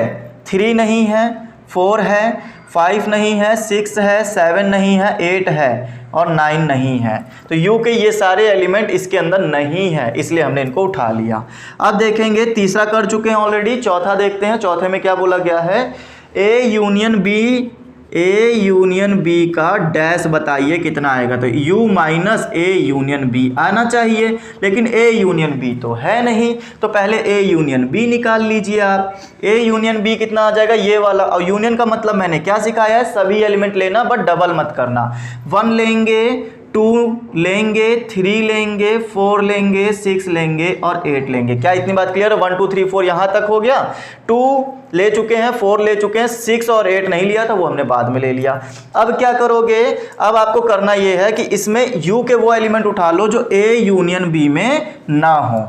3 नहीं है, 4 है, 5 नहीं है, 6 है, 7 नहीं है, 8 है और 9 नहीं है। तो यू के ये सारे एलिमेंट इसके अंदर नहीं है, इसलिए हमने इनको उठा लिया। अब देखेंगे, तीसरा कर चुके हैं ऑलरेडी, चौथा देखते हैं। चौथे में क्या बोला गया है, A union B, A union B का डैश बताइए कितना आएगा। तो U minus A union B आना चाहिए, लेकिन ए यूनियन बी तो है नहीं, तो पहले ए यूनियन बी निकाल लीजिए आप। ए यूनियन बी कितना आ जाएगा, ये वाला। और यूनियन का मतलब मैंने क्या सिखाया है, सभी एलिमेंट लेना, बट डबल मत करना। 1 लेंगे, 2 लेंगे, 3 लेंगे, 4 लेंगे, 6 लेंगे और 8 लेंगे। क्या इतनी बात क्लियर है, 1 2 3 4 यहाँ तक हो गया। 2 ले चुके हैं, 4 ले चुके हैं, 6 और 8 नहीं लिया था, वो हमने बाद में ले लिया। अब क्या करोगे, अब आपको करना ये है कि इसमें यू के वो एलिमेंट उठा लो जो ए यूनियन बी में ना हो,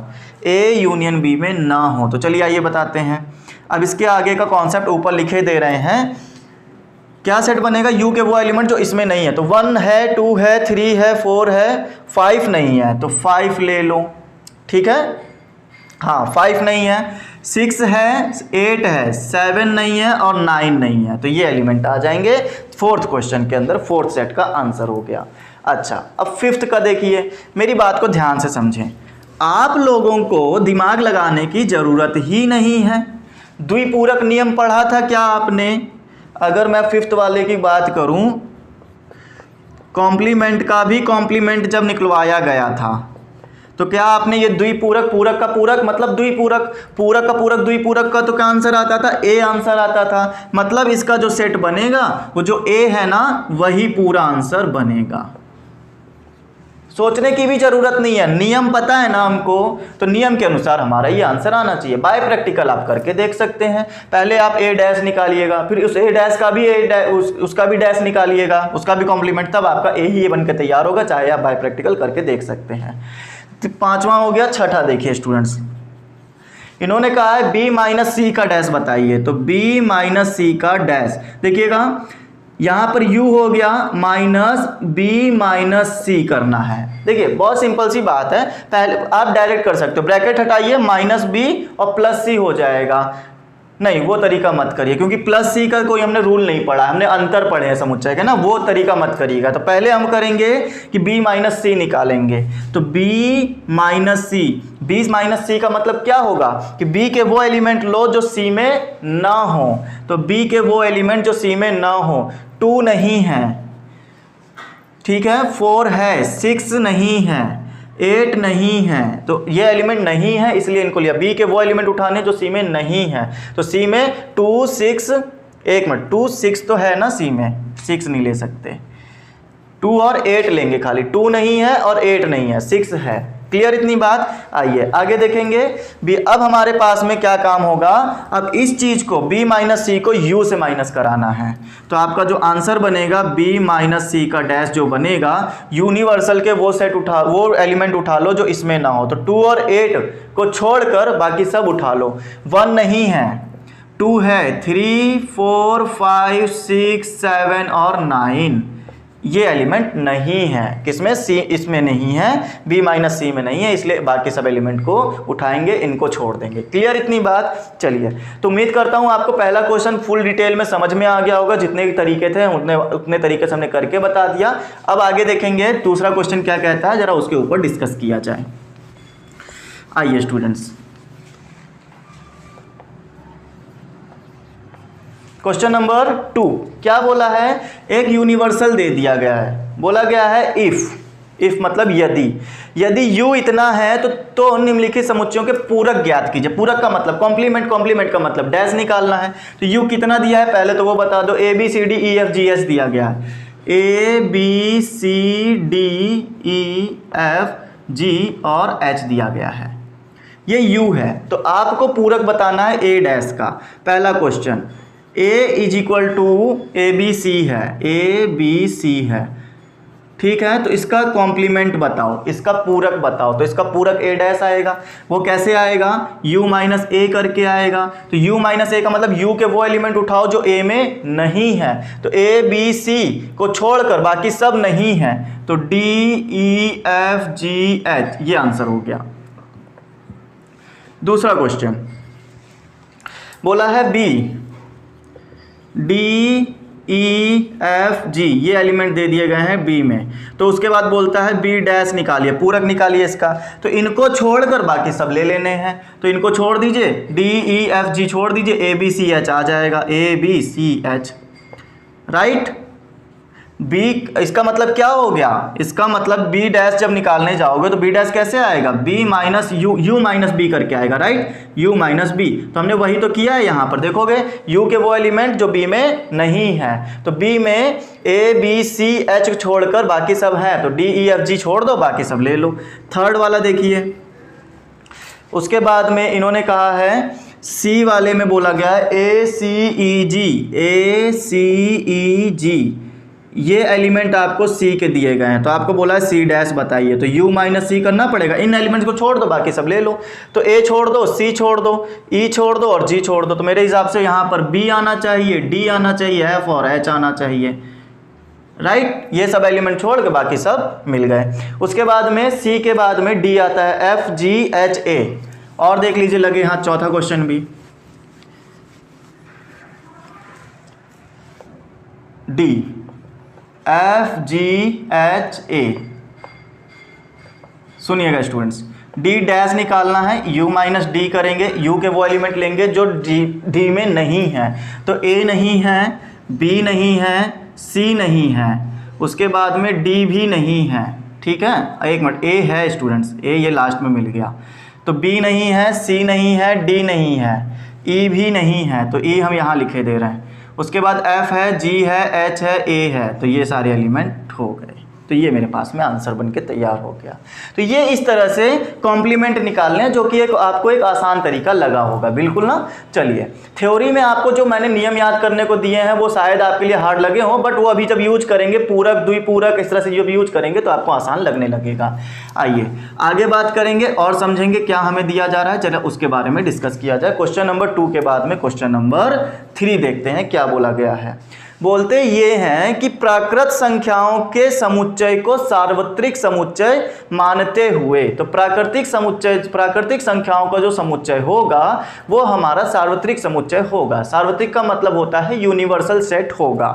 ए यूनियन बी में ना हो। तो चलिए आइए बताते हैं। अब इसके आगे का कॉन्सेप्ट ऊपर लिखे दे रहे हैं। क्या सेट बनेगा, यू के वो एलिमेंट जो इसमें नहीं है। तो 1 है, 2 है, 3 है, 4 है, 5 नहीं है, तो 5 ले लो, ठीक है। हाँ 5 नहीं है, 6 है, 8 है, 7 नहीं है और 9 नहीं है, तो ये एलिमेंट आ जाएंगे फोर्थ क्वेश्चन के अंदर। फोर्थ सेट का आंसर हो गया। अच्छा, अब फिफ्थ का देखिए, मेरी बात को ध्यान से समझें। आप लोगों को दिमाग लगाने की ज़रूरत ही नहीं है। द्विपूरक नियम पढ़ा था क्या आपने, अगर मैं फिफ्थ वाले की बात करूं, कॉम्प्लीमेंट का भी कॉम्प्लीमेंट जब निकलवाया गया था तो क्या आपने ये द्विपूरक, पूरक का पूरक मतलब द्विपूरक, पूरक का पूरक द्विपूरक का तो क्या आंसर आता था? ए आंसर आता था। मतलब इसका जो सेट बनेगा वो जो ए है ना वही पूरा आंसर बनेगा। सोचने की भी जरूरत नहीं है, नियम पता है ना हमको, तो नियम के अनुसार हमारा ये आंसर आना चाहिए। बाय प्रैक्टिकल आप करके देख सकते हैं। पहले आप ए डैश निकालिएगा, फिर उस ए डैश का भी उसका भी डैश निकालिएगा, उसका भी कॉम्प्लीमेंट, तब आपका ए ही बन के तैयार होगा, चाहे आप बाय प्रैक्टिकल करके देख सकते हैं। तो पांचवा हो गया। छठा देखिए स्टूडेंट्स, इन्होंने कहा है बी माइनस सी का डैश बताइए। तो बी माइनस सी का डैश देखिएगा, यहां पर u हो गया माइनस बी माइनस सी करना है। देखिए बहुत सिंपल सी बात है, पहले आप डायरेक्ट कर सकते हो, ब्रैकेट हटाइए माइनस बी और प्लस सी हो जाएगा। नहीं वो तरीका मत करिए, क्योंकि प्लस सी का कोई हमने रूल नहीं पढ़ा, हमने अंतर पढ़े हैं समुच्चय के ना, वो तरीका मत करिएगा। तो पहले हम करेंगे कि b माइनस सी निकालेंगे। तो b माइनस सी, b माइनस सी का मतलब क्या होगा कि b के वो एलिमेंट लो जो c में ना हो। तो b के वो एलिमेंट जो c में ना हो, 2 नहीं है, ठीक है, 4 है, 6 नहीं है, 8 नहीं है, तो ये एलिमेंट नहीं है इसलिए इनको लिया। बी के वो एलिमेंट उठाने जो सी में नहीं है, तो सी में 2 6, एक मिनट, 2 6 तो है ना सी में, 6 नहीं ले सकते, 2 और 8 लेंगे खाली, 2 नहीं है और 8 नहीं है, 6 है। क्लियर इतनी बात? आइए आगे देखेंगे भी। अब हमारे पास में क्या काम होगा, अब इस चीज को b माइनस सी को u से माइनस कराना है। तो आपका जो आंसर बनेगा b माइनस सी का डैश जो बनेगा, यूनिवर्सल के वो सेट उठा, वो एलिमेंट उठा लो जो इसमें ना हो। तो 2 और 8 को छोड़कर बाकी सब उठा लो। 1 नहीं है, 2 है, 3 4 5 6 7 और 9, ये एलिमेंट नहीं है। किसमें? सी, इसमें नहीं है, बी माइनस सी में नहीं है, इसलिए बाकी सब एलिमेंट को उठाएंगे, इनको छोड़ देंगे। क्लियर इतनी बात? चलिए, तो उम्मीद करता हूं आपको पहला क्वेश्चन फुल डिटेल में समझ में आ गया होगा। जितने भी तरीके थे उतने तरीके से हमने करके बता दिया। अब आगे देखेंगे दूसरा क्वेश्चन क्या कहता है, जरा उसके ऊपर डिस्कस किया जाए। आइए स्टूडेंट्स, क्वेश्चन नंबर 2 क्या बोला है, एक यूनिवर्सल दे दिया गया है, बोला गया है इफ मतलब यदि u इतना है तो निम्नलिखित समुच्चयों के पूरक ज्ञात कीजिए। पूरक का मतलब कॉम्प्लीमेंट का मतलब डैश निकालना है। तो u कितना दिया है पहले तो वो बता दो। a b c d e f g h दिया गया है, a b c d e f g और h दिया गया है, ये u है। तो आपको पूरक बताना है a डैश का। पहला question, a is equal to A B C है, ए बी सी है, ठीक है। तो इसका कॉम्प्लीमेंट बताओ, इसका पूरक बताओ। तो इसका पूरक a डैश आएगा। वो कैसे आएगा? u माइनस ए करके आएगा। तो u माइनस ए का मतलब u के वो एलिमेंट उठाओ जो a में नहीं है। तो a b c को छोड़कर बाकी सब नहीं है, तो d e f g h, ये आंसर हो गया। दूसरा क्वेश्चन बोला है b D E F G, ये एलिमेंट दे दिए गए हैं B में। तो उसके बाद बोलता है B डैश निकालिए, पूरक निकालिए इसका। तो इनको छोड़कर बाकी सब ले लेने हैं। तो इनको छोड़ दीजिए, D E F G छोड़ दीजिए, A B C H आ जाएगा, A B C H, right. B इसका मतलब क्या हो गया? इसका मतलब B डैश जब निकालने जाओगे तो B डैश कैसे आएगा? B minus U minus B करके आएगा, राइट, U माइनस B। तो हमने वही तो किया है यहाँ पर, देखोगे U के वो एलिमेंट जो B में नहीं है। तो B में A B C H छोड़कर बाकी सब है, तो D E F G छोड़ दो, बाकी सब ले लो। थर्ड वाला देखिए, उसके बाद में इन्होंने कहा है C वाले में बोला गया है A C E G, ये एलिमेंट आपको C के दिए गए हैं। तो आपको बोला है C डैश बताइए। तो U माइनस C करना पड़ेगा, इन एलिमेंट्स को छोड़ दो, बाकी सब ले लो। तो A छोड़ दो, C छोड़ दो, E छोड़ दो और G छोड़ दो। तो मेरे हिसाब से यहाँ पर B आना चाहिए, D आना चाहिए, F और H आना चाहिए, राइट। ये सब एलिमेंट छोड़ के बाकी सब मिल गए। उसके बाद में C के बाद में D आता है, F G H A। और देख लीजिए लगे यहाँ चौथा क्वेश्चन भी, D F G H A। सुनिएगा स्टूडेंट्स, D डैश निकालना है, U माइनस D करेंगे, U के वो एलिमेंट लेंगे जो D में नहीं है। तो A नहीं है, बी नहीं है, सी नहीं है, उसके बाद में डी भी नहीं है, ठीक है। एक मिनट, ए है स्टूडेंट्स, ए ये लास्ट में मिल गया, तो बी नहीं है, सी नहीं है, डी नहीं है, ई भी नहीं है, तो ई हम यहाँ लिखे दे रहे हैं। उसके बाद एफ है, जी है, एच है, ए है, तो ये सारे एलिमेंट हो गए। तो ये मेरे पास में आंसर बन के तैयार हो गया। तो ये इस तरह से कॉम्प्लीमेंट निकालने हैं, जो कि आपको एक आसान तरीका लगा होगा, बिल्कुल ना। चलिए, थ्योरी में आपको जो मैंने नियम याद करने को दिए हैं वो शायद आपके लिए हार्ड लगे हों, बट वो अभी जब यूज करेंगे, पूरक द्विपूरक इस तरह से जब यूज करेंगे तो आपको आसान लगने लगेगा। आइए आगे बात करेंगे और समझेंगे क्या हमें दिया जा रहा है। चलो उसके बारे में डिस्कस किया जाए। क्वेश्चन नंबर 2 के बाद में क्वेश्चन नंबर 3 देखते हैं क्या बोला गया है। बोलते ये हैं कि प्राकृत संख्याओं के समुच्चय को सार्वत्रिक समुच्चय मानते हुए, तो प्राकृतिक संख्याओं का जो समुच्चय होगा वो हमारा सार्वत्रिक समुच्चय होगा। सार्वत्रिक का मतलब होता है यूनिवर्सल सेट होगा।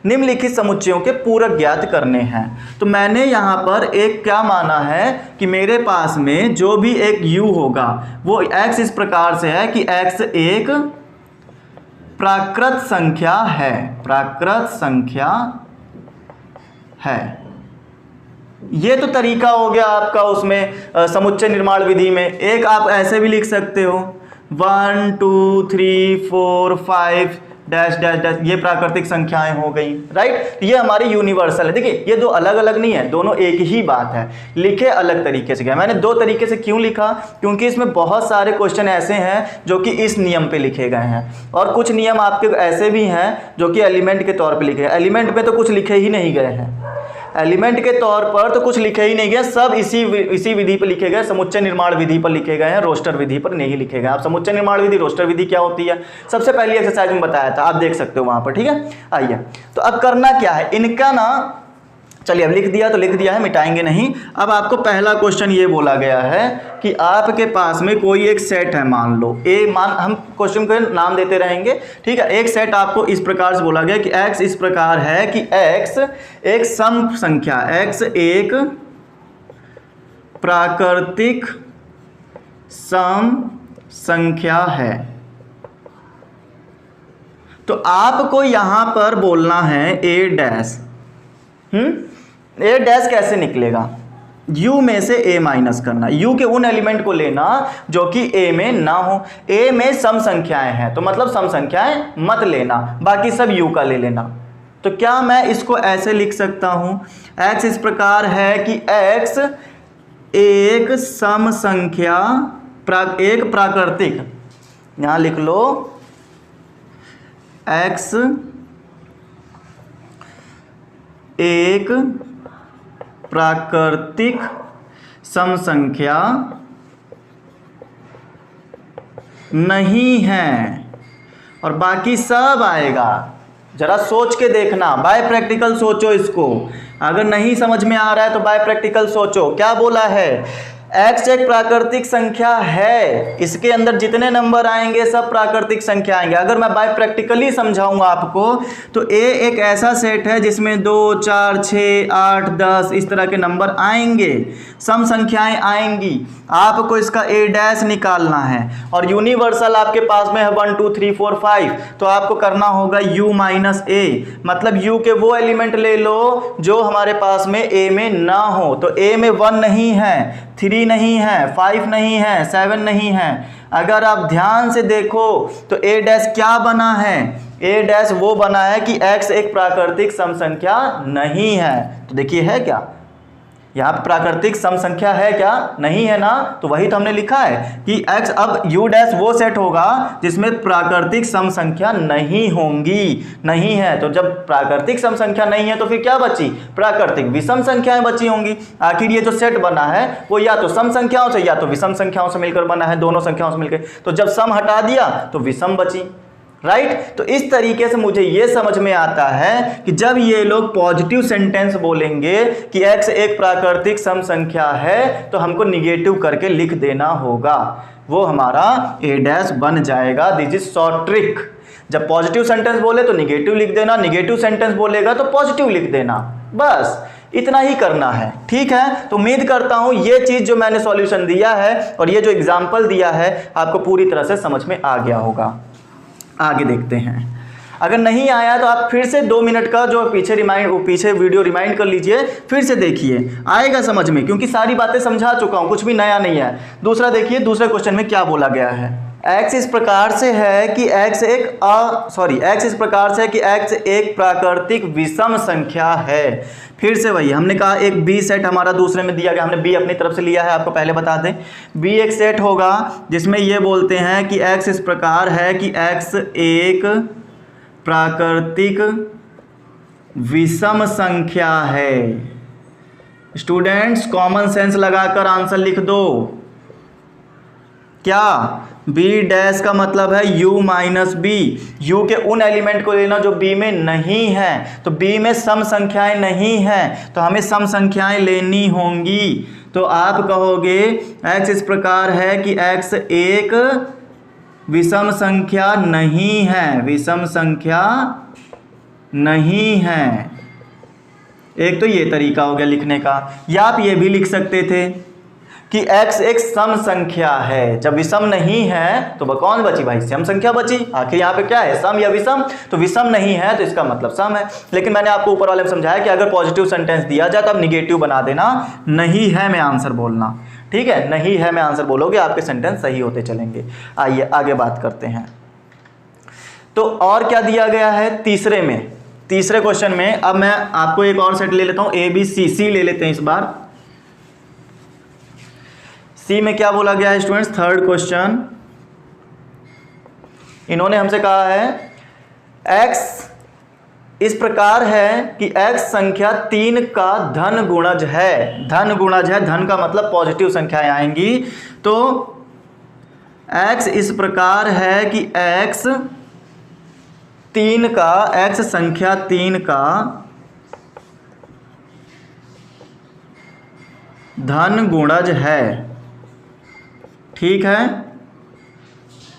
निम्नलिखित समुच्चयों के पूरक ज्ञात करने हैं। तो मैंने यहाँ पर एक क्या माना है कि मेरे पास में जो भी एक u होगा वो x इस प्रकार से है कि x एक प्राकृत संख्या है, प्राकृत संख्या है। ये तो तरीका हो गया आपका उसमें समुच्चय निर्माण विधि में। एक आप ऐसे भी लिख सकते हो 1 2 3 4 5 डैश डैश डैश, ये प्राकृतिक संख्याएं हो गई, राइट। ये हमारी यूनिवर्सल है। देखिए ये दो अलग अलग नहीं है, दोनों एक ही बात है, लिखे अलग तरीके से गए। मैंने 2 तरीके से क्यों लिखा, क्योंकि इसमें बहुत सारे क्वेश्चन ऐसे हैं जो कि इस नियम पे लिखे गए हैं, और कुछ नियम आपके ऐसे भी हैं जो कि एलिमेंट के तौर पे लिखे हैं। एलिमेंट पे तो कुछ लिखे ही नहीं गए हैं, एलिमेंट के तौर पर तो कुछ लिखे ही नहीं गए, सब इसी विधि पर लिखे गए, समुच्चय निर्माण विधि पर लिखे गए हैं, रोस्टर विधि पर नहीं लिखे गए। आप समुच्चय निर्माण विधि, रोस्टर विधि क्या होती है सबसे पहली एक्सरसाइज में बताया था, आप देख सकते हो वहां पर, ठीक है। आइए तो अब करना क्या है इनका ना, चलिए अब लिख दिया तो लिख दिया है, मिटाएंगे नहीं। अब आपको पहला क्वेश्चन ये बोला गया है कि आपके पास में कोई एक सेट है, मान लो हम क्वेश्चन को नाम देते रहेंगे, ठीक है। एक सेट आपको इस प्रकार से बोला गया कि x इस प्रकार है कि x एक सम संख्या, x एक प्राकृतिक सम संख्या है। तो आपको यहां पर बोलना है a डैश। ए डैश कैसे निकलेगा, u में से a माइनस करना, u के उन एलिमेंट को लेना जो कि a में ना हो। a में सम संख्याएं हैं तो मतलब सम संख्याएं मत लेना, बाकी सब u का ले लेना। तो क्या मैं इसको ऐसे लिख सकता हूं, x इस प्रकार है कि x एक सम संख्या, एक प्राकृतिक, यहां लिख लो x एक प्राकृतिक सम संख्या नहीं है, और बाकी सब आएगा। जरा सोच के देखना, बाय प्रैक्टिकल सोचो इसको। अगर नहीं समझ में आ रहा है तो बाय प्रैक्टिकल सोचो। क्या बोला है, x एक प्राकृतिक संख्या है, इसके अंदर जितने नंबर आएंगे सब प्राकृतिक संख्या आएंगे। अगर मैं बाय प्रैक्टिकली समझाऊंगा आपको तो a एक ऐसा सेट है जिसमें 2 4 6 8 10 इस तरह के नंबर आएंगे, सम संख्याएं आएंगी। आपको इसका a डैश निकालना है, और यूनिवर्सल आपके पास में है 1 2 3 4 5, तो आपको करना होगा u माइनस a, मतलब u के वो एलिमेंट ले लो जो हमारे पास में a में ना हो। तो a में 1 नहीं है, 3 नहीं है, 5 नहीं है, 7 नहीं है। अगर आप ध्यान से देखो तो a डैश क्या बना है, a डैश वो बना है कि x एक प्राकृतिक सम संख्या नहीं है। तो देखिए है क्या, यहाँ पे प्राकृतिक सम संख्या है क्या, नहीं है ना, तो वही तो हमने लिखा है कि x, अब u डैश वो सेट होगा जिसमें प्राकृतिक सम संख्या नहीं होंगी, नहीं है। तो जब प्राकृतिक सम संख्या नहीं है तो फिर क्या बची, प्राकृतिक विषम संख्याएं बची होंगी। आखिर ये जो सेट बना है वो या तो सम संख्याओं से या तो विषम संख्याओं से मिलकर बना है, दोनों संख्याओं से मिलकर। तो जब सम हटा दिया तो विषम बची, राइट। तो इस तरीके से मुझे ये समझ में आता है कि जब ये लोग पॉजिटिव सेंटेंस बोलेंगे कि x एक प्राकृतिक सम संख्या है तो हमको निगेटिव करके लिख देना होगा, वो हमारा a डैश बन जाएगा। This is short trick. जब पॉजिटिव सेंटेंस बोले तो निगेटिव लिख देना, निगेटिव सेंटेंस बोलेगा तो पॉजिटिव लिख देना, बस इतना ही करना है, ठीक है। तो उम्मीद करता हूं ये चीज जो मैंने सॉल्यूशन दिया है और ये जो एग्जाम्पल दिया है आपको पूरी तरह से समझ में आ गया होगा। आगे देखते हैं। अगर नहीं आया तो आप फिर से 2 मिनट का जो पीछे वीडियो रिमाइंड कर लीजिए, फिर से देखिए, आएगा समझ में, क्योंकि सारी बातें समझा चुका हूँ, कुछ भी नया नहीं है। दूसरा देखिए, दूसरे क्वेश्चन में क्या बोला गया है। x इस प्रकार से है कि x एक प्राकृतिक विषम संख्या है। फिर से वही हमने कहा, एक b सेट हमारा दूसरे में दिया गया, हमने b अपनी तरफ से लिया है, आपको पहले बता दें। b एक सेट होगा जिसमें ये बोलते हैं कि x इस प्रकार है कि x एक प्राकृतिक विषम संख्या है। स्टूडेंट्स कॉमन सेंस लगाकर आंसर लिख दो। क्या b डैश का मतलब है u माइनस बी। u के उन एलिमेंट को लेना जो b में नहीं है, तो b में सम संख्याएं नहीं हैं, तो हमें सम संख्याएं लेनी होंगी। तो आप कहोगे x इस प्रकार है कि x एक विषम संख्या नहीं है, विषम संख्या नहीं है। एक तो ये तरीका हो गया लिखने का, या आप ये भी लिख सकते थे कि x एक सम संख्या है। जब विषम नहीं है तो वह कौन बची भाई, सम संख्या बची। आखिर यहाँ पे क्या है, सम या विषम, तो विषम नहीं है तो इसका मतलब सम है। लेकिन मैंने आपको ऊपर वाले में समझाया कि अगर पॉजिटिव सेंटेंस दिया जाए तो आप निगेटिव बना देना, नहीं है में आंसर बोलना, ठीक है, नहीं है में आंसर बोलोगे, आपके सेंटेंस सही होते चलेंगे। आइए आगे बात करते हैं। तो और क्या दिया गया है तीसरे क्वेश्चन में। अब मैं आपको एक और सेट ले लेता हूँ, ABC ले लेते हैं इस बार। सी में क्या बोला गया है स्टूडेंट्स, थर्ड क्वेश्चन, इन्होंने हमसे कहा है x इस प्रकार है कि x संख्या 3 का धन गुणज है। धन गुणज है, धन का मतलब पॉजिटिव संख्याएं आएंगी। तो x इस प्रकार है कि x संख्या 3 का धन गुणज है, ठीक है।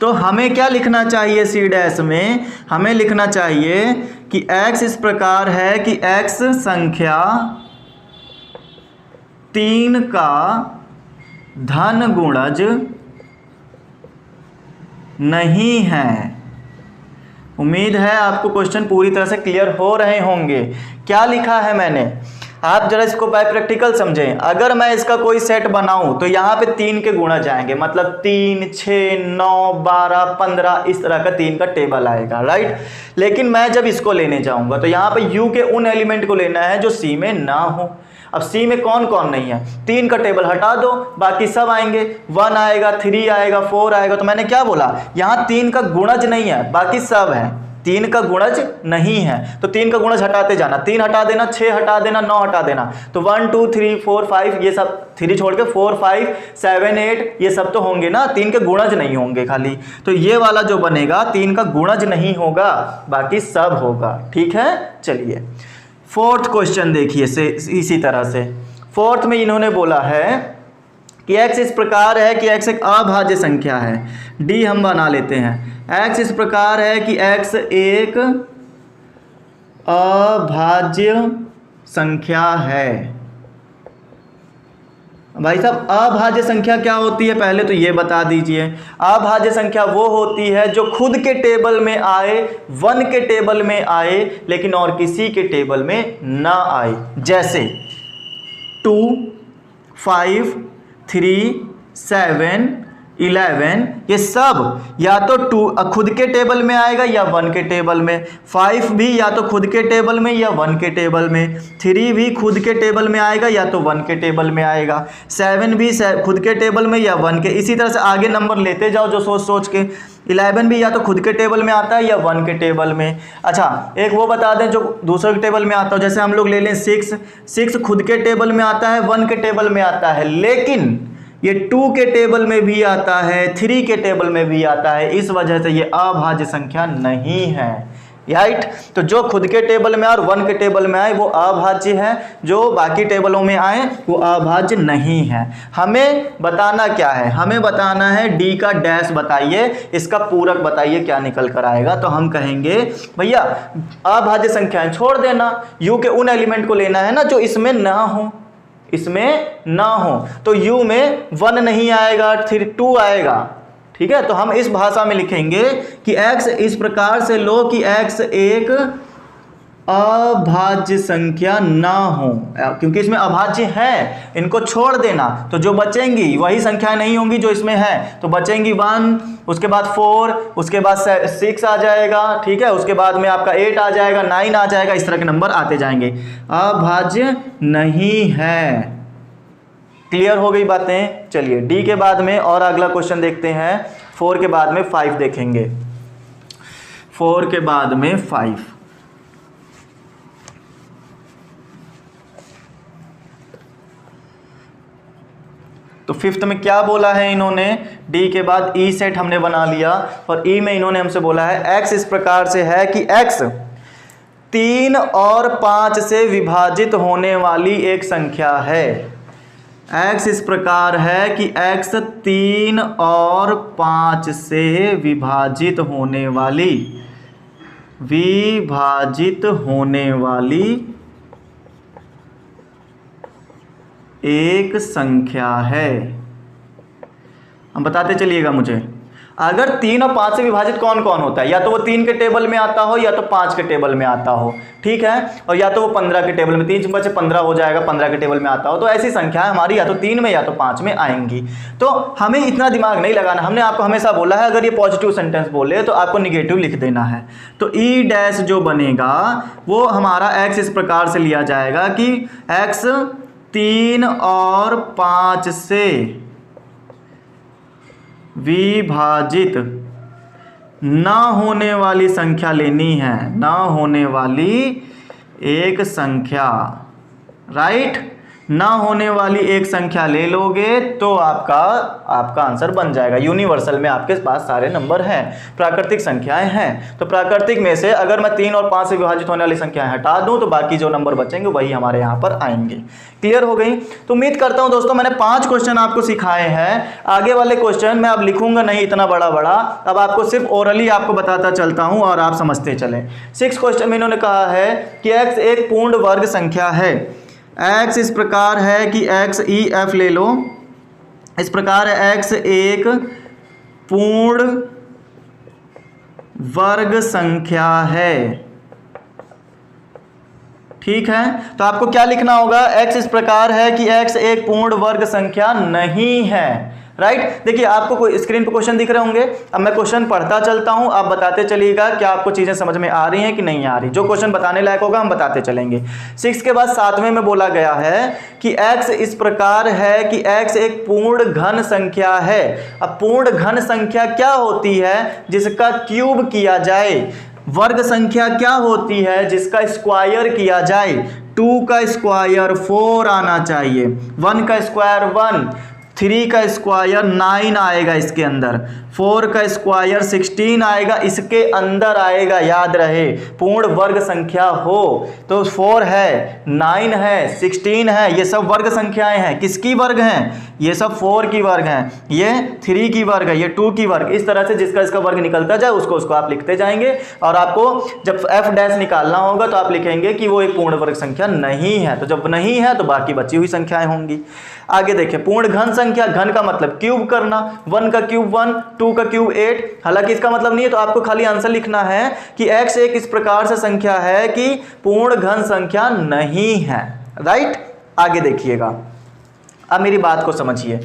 तो हमें क्या लिखना चाहिए सी डैश में, हमें लिखना चाहिए कि x इस प्रकार है कि x संख्या 3 का धन गुणज नहीं है। उम्मीद है आपको क्वेश्चन पूरी तरह से क्लियर हो रहे होंगे। क्या लिखा है मैंने, आप जरा इसको बाय प्रैक्टिकल समझें। अगर मैं इसका कोई सेट बनाऊं तो यहाँ पे 3 के गुणा जाएंगे, मतलब 3, 6, 9, 12, 15 इस तरह का 3 का टेबल आएगा, राइट। लेकिन मैं जब इसको लेने जाऊंगा तो यहाँ पे u के उन एलिमेंट को लेना है जो c में ना हो। अब c में कौन कौन नहीं है, 3 का टेबल हटा दो, बाकी सब आएंगे, 1 आएगा, 3 आएगा, 4 आएगा। तो मैंने क्या बोला, यहाँ 3 का गुणज नहीं है, बाकी सब है, 3 का गुणज नहीं है। तो 3 का गुणज हटाते जाना, 3 हटा देना, 6 हटा देना, 9 हटा देना। तो 1 2 3 4 5 ये सब, 3 छोड़ के 4 5 7 8 ये सब तो होंगे ना, 3 के गुणज नहीं होंगे खाली। तो ये वाला जो बनेगा 3 का गुणज नहीं होगा, बाकी सब होगा, ठीक है। चलिए फोर्थ क्वेश्चन देखिए से इसी तरह से। फोर्थ में इन्होंने बोला है कि x इस प्रकार है कि x एक अभाज्य संख्या है। डी हम बना लेते हैं। x इस प्रकार है कि x एक अभाज्य संख्या है। भाई साहब अभाज्य संख्या क्या होती है, पहले तो ये बता दीजिए। अभाज्य संख्या वो होती है जो खुद के टेबल में आए, 1 के टेबल में आए, लेकिन और किसी के टेबल में ना आए। जैसे 2 5 3 7 11 ये सब या तो 2 खुद के टेबल में आएगा या 1 के टेबल में। 5 भी या तो खुद के टेबल में या 1 के टेबल में। 3 भी खुद के टेबल में आएगा या तो 1 के टेबल में आएगा। 7 भी खुद के टेबल में या 1 के। इसी तरह से आगे नंबर लेते जाओ जो सोच सोच के। 11 भी या तो खुद के टेबल में आता है या 1 के टेबल में। अच्छा एक वो बता दें जो दूसरे के टेबल में आता हो, जैसे हम लोग ले लें 6 खुद के टेबल में आता है, 1 के टेबल में आता है, लेकिन ये 2 के टेबल में भी आता है, 3 के टेबल में भी आता है। इस वजह से ये अभाज्य संख्या नहीं है, राइट। तो जो खुद के टेबल में और 1 के टेबल में आए वो अभाज्य है, जो बाकी टेबलों में आए वो अभाज्य नहीं है। हमें बताना क्या है, हमें बताना है डी का डैश बताइए, इसका पूरक बताइए क्या निकल कर आएगा। तो हम कहेंगे भैया अभाज्य संख्याएं छोड़ देना, यू के उन एलिमेंट को लेना है ना जो इसमें ना हो, इसमें ना हो। तो u में 1 नहीं आएगा, 2 आएगा, ठीक है, तो हम इस भाषा में लिखेंगे कि x इस प्रकार से लो कि x एक अभाज्य संख्या ना हो, क्योंकि इसमें अभाज्य है, इनको छोड़ देना तो जो बचेंगी वही संख्याएं नहीं होंगी जो इसमें है, तो बचेंगी 1, उसके बाद 4, उसके बाद 6 आ जाएगा, ठीक है, उसके बाद में आपका 8 आ जाएगा, 9 आ जाएगा, इस तरह के नंबर आते जाएंगे, अभाज्य नहीं है। क्लियर हो गई बातें? चलिए डी के बाद में और अगला क्वेश्चन देखते हैं, 4 के बाद में 5 देखेंगे, 4 के बाद में 5। तो 5th में क्या बोला है इन्होंने, डी के बाद ई सेट हमने बना लिया, और ई में इन्होंने हमसे बोला है x इस प्रकार से है कि x 3 और 5 से विभाजित होने वाली एक संख्या है। x इस प्रकार है कि x 3 और 5 से विभाजित होने वाली एक संख्या है। हम बताते चलिएगा मुझे, अगर 3 और 5 से विभाजित कौन कौन होता है, या तो वो 3 के टेबल में आता हो या तो 5 के टेबल में आता हो, ठीक है, और या तो वो 15 के टेबल में, 3 बचे 15 हो जाएगा, 15 के टेबल में आता हो, तो ऐसी संख्या हमारी या तो 3 में या तो 5 में आएंगी। तो हमें इतना दिमाग नहीं लगाना, हमने आपको हमेशा बोला है अगर ये पॉजिटिव सेंटेंस बोले तो आपको निगेटिव लिख देना है। तो ई डैश जो बनेगा वो हमारा x इस प्रकार से लिया जाएगा कि x 3 और 5 से विभाजित ना होने वाली संख्या लेनी है, ना होने वाली एक संख्या, राइट, ना होने वाली एक संख्या ले लोगे तो आपका आंसर बन जाएगा। यूनिवर्सल में आपके पास सारे नंबर हैं, प्राकृतिक संख्याएं हैं, तो प्राकृतिक में से अगर मैं 3 और 5 से विभाजित होने वाली संख्याएं हटा दूं तो बाकी जो नंबर बचेंगे वही हमारे यहाँ पर आएंगे। क्लियर हो गई? तो उम्मीद करता हूं दोस्तों मैंने 5 क्वेश्चन आपको सिखाए हैं। आगे वाले क्वेश्चन मैं अब लिखूंगा नहीं इतना बड़ा, अब आपको सिर्फ ओरली आपको बताता चलता हूं और आप समझते चलें। 6 क्वेश्चन में इन्होंने कहा है कि x एक पूर्ण वर्ग संख्या है। x इस प्रकार है कि x ई एफ ले लो, इस प्रकार है x एक पूर्ण वर्ग संख्या है, ठीक है। तो आपको क्या लिखना होगा, x इस प्रकार है कि x एक पूर्ण वर्ग संख्या नहीं है, राइट। देखिए आपको कोई स्क्रीन पर क्वेश्चन दिख रहे होंगे, अब मैं क्वेश्चन पढ़ता चलता हूं, आप बताते चलिएगा क्या आपको चीजें समझ में आ रही हैं कि नहीं आ रही। जो क्वेश्चन बताने लायक होगा हम बताते चलेंगे। 6 के बाद 7वें में बोला गया है कि x इस प्रकार है कि x एक पूर्ण घन संख्या है। अब पूर्ण घन संख्या क्या होती है, जिसका क्यूब किया जाए। वर्ग संख्या क्या होती है, जिसका स्क्वायर किया जाए। 2 का स्क्वायर 4 आना चाहिए, 1 का स्क्वायर 1, 3 का स्क्वायर 9 आएगा इसके अंदर, 4 का स्क्वायर 16 आएगा इसके अंदर आएगा। याद रहे पूर्ण वर्ग संख्या हो तो 4 है, 9 है, 16 है, ये सब वर्ग संख्याएं हैं। किसकी वर्ग हैं? ये सब 4 की वर्ग हैं, ये 3 की वर्ग है, ये 2 की वर्ग। इस तरह से जिसका इसका वर्ग निकलता जाए उसको आप लिखते जाएंगे, और आपको जब f डैश निकालना होगा तो आप लिखेंगे कि वो एक पूर्ण वर्ग संख्या नहीं है। तो जब नहीं है तो बाकी बची हुई संख्याएं होंगी। आगे देखें, पूर्ण घन संख्या, घन का मतलब क्यूब करना, 1 का क्यूब 1, 2 का क्यूब 8। हालांकि इसका मतलब नहीं है, तो आपको खाली आंसर लिखना है कि x एक इस प्रकार से संख्या है कि पूर्ण घन संख्या नहीं है, राइट। आगे देखिएगा, अब मेरी बात को समझिए।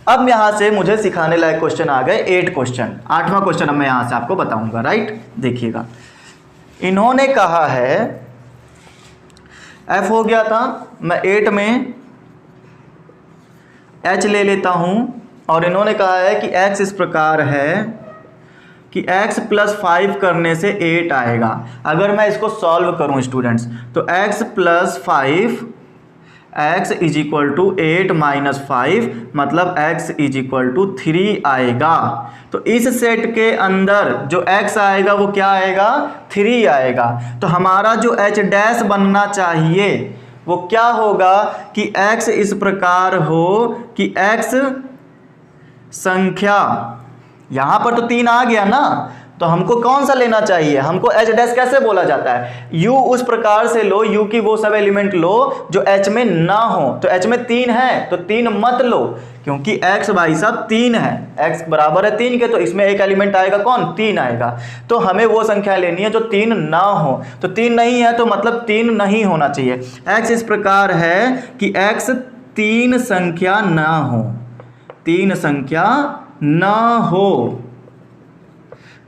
अब यहां से मुझे सिखाने लायक क्वेश्चन आ गए 8 क्वेश्चन। 8वां क्वेश्चन अब मैं यहां से आपको बताऊंगा, राइट। देखिएगा, इन्होंने कहा है f हो गया था, मैं 8 में h ले लेता हूं, और इन्होंने कहा है कि x इस प्रकार है कि x + 5 करने से 8 आएगा। अगर मैं इसको सॉल्व करूं स्टूडेंट्स, तो x + 5 x = 8 - 5 मतलब x = 3 आएगा। तो इस सेट के अंदर जो x आएगा वो क्या आएगा, 3 आएगा। तो हमारा जो h डैश बनना चाहिए वो क्या होगा कि x इस प्रकार हो कि x संख्या, यहां पर तो 3 आ गया ना, तो हमको कौन सा लेना चाहिए, हमको h डैश कैसे बोला जाता है, u उस प्रकार से लो, u की वो सब एलिमेंट लो जो h में ना हो। तो h में 3 है तो 3 मत लो, क्योंकि x भाई साहब 3 है, x बराबर है 3 के, तो इसमें एक एलिमेंट आएगा कौन, 3 आएगा। तो हमें वो संख्या लेनी है जो 3 ना हो, तो 3 नहीं है तो मतलब 3 नहीं होना चाहिए। x इस प्रकार है कि x 3 संख्या ना हो, 3 संख्या ना हो,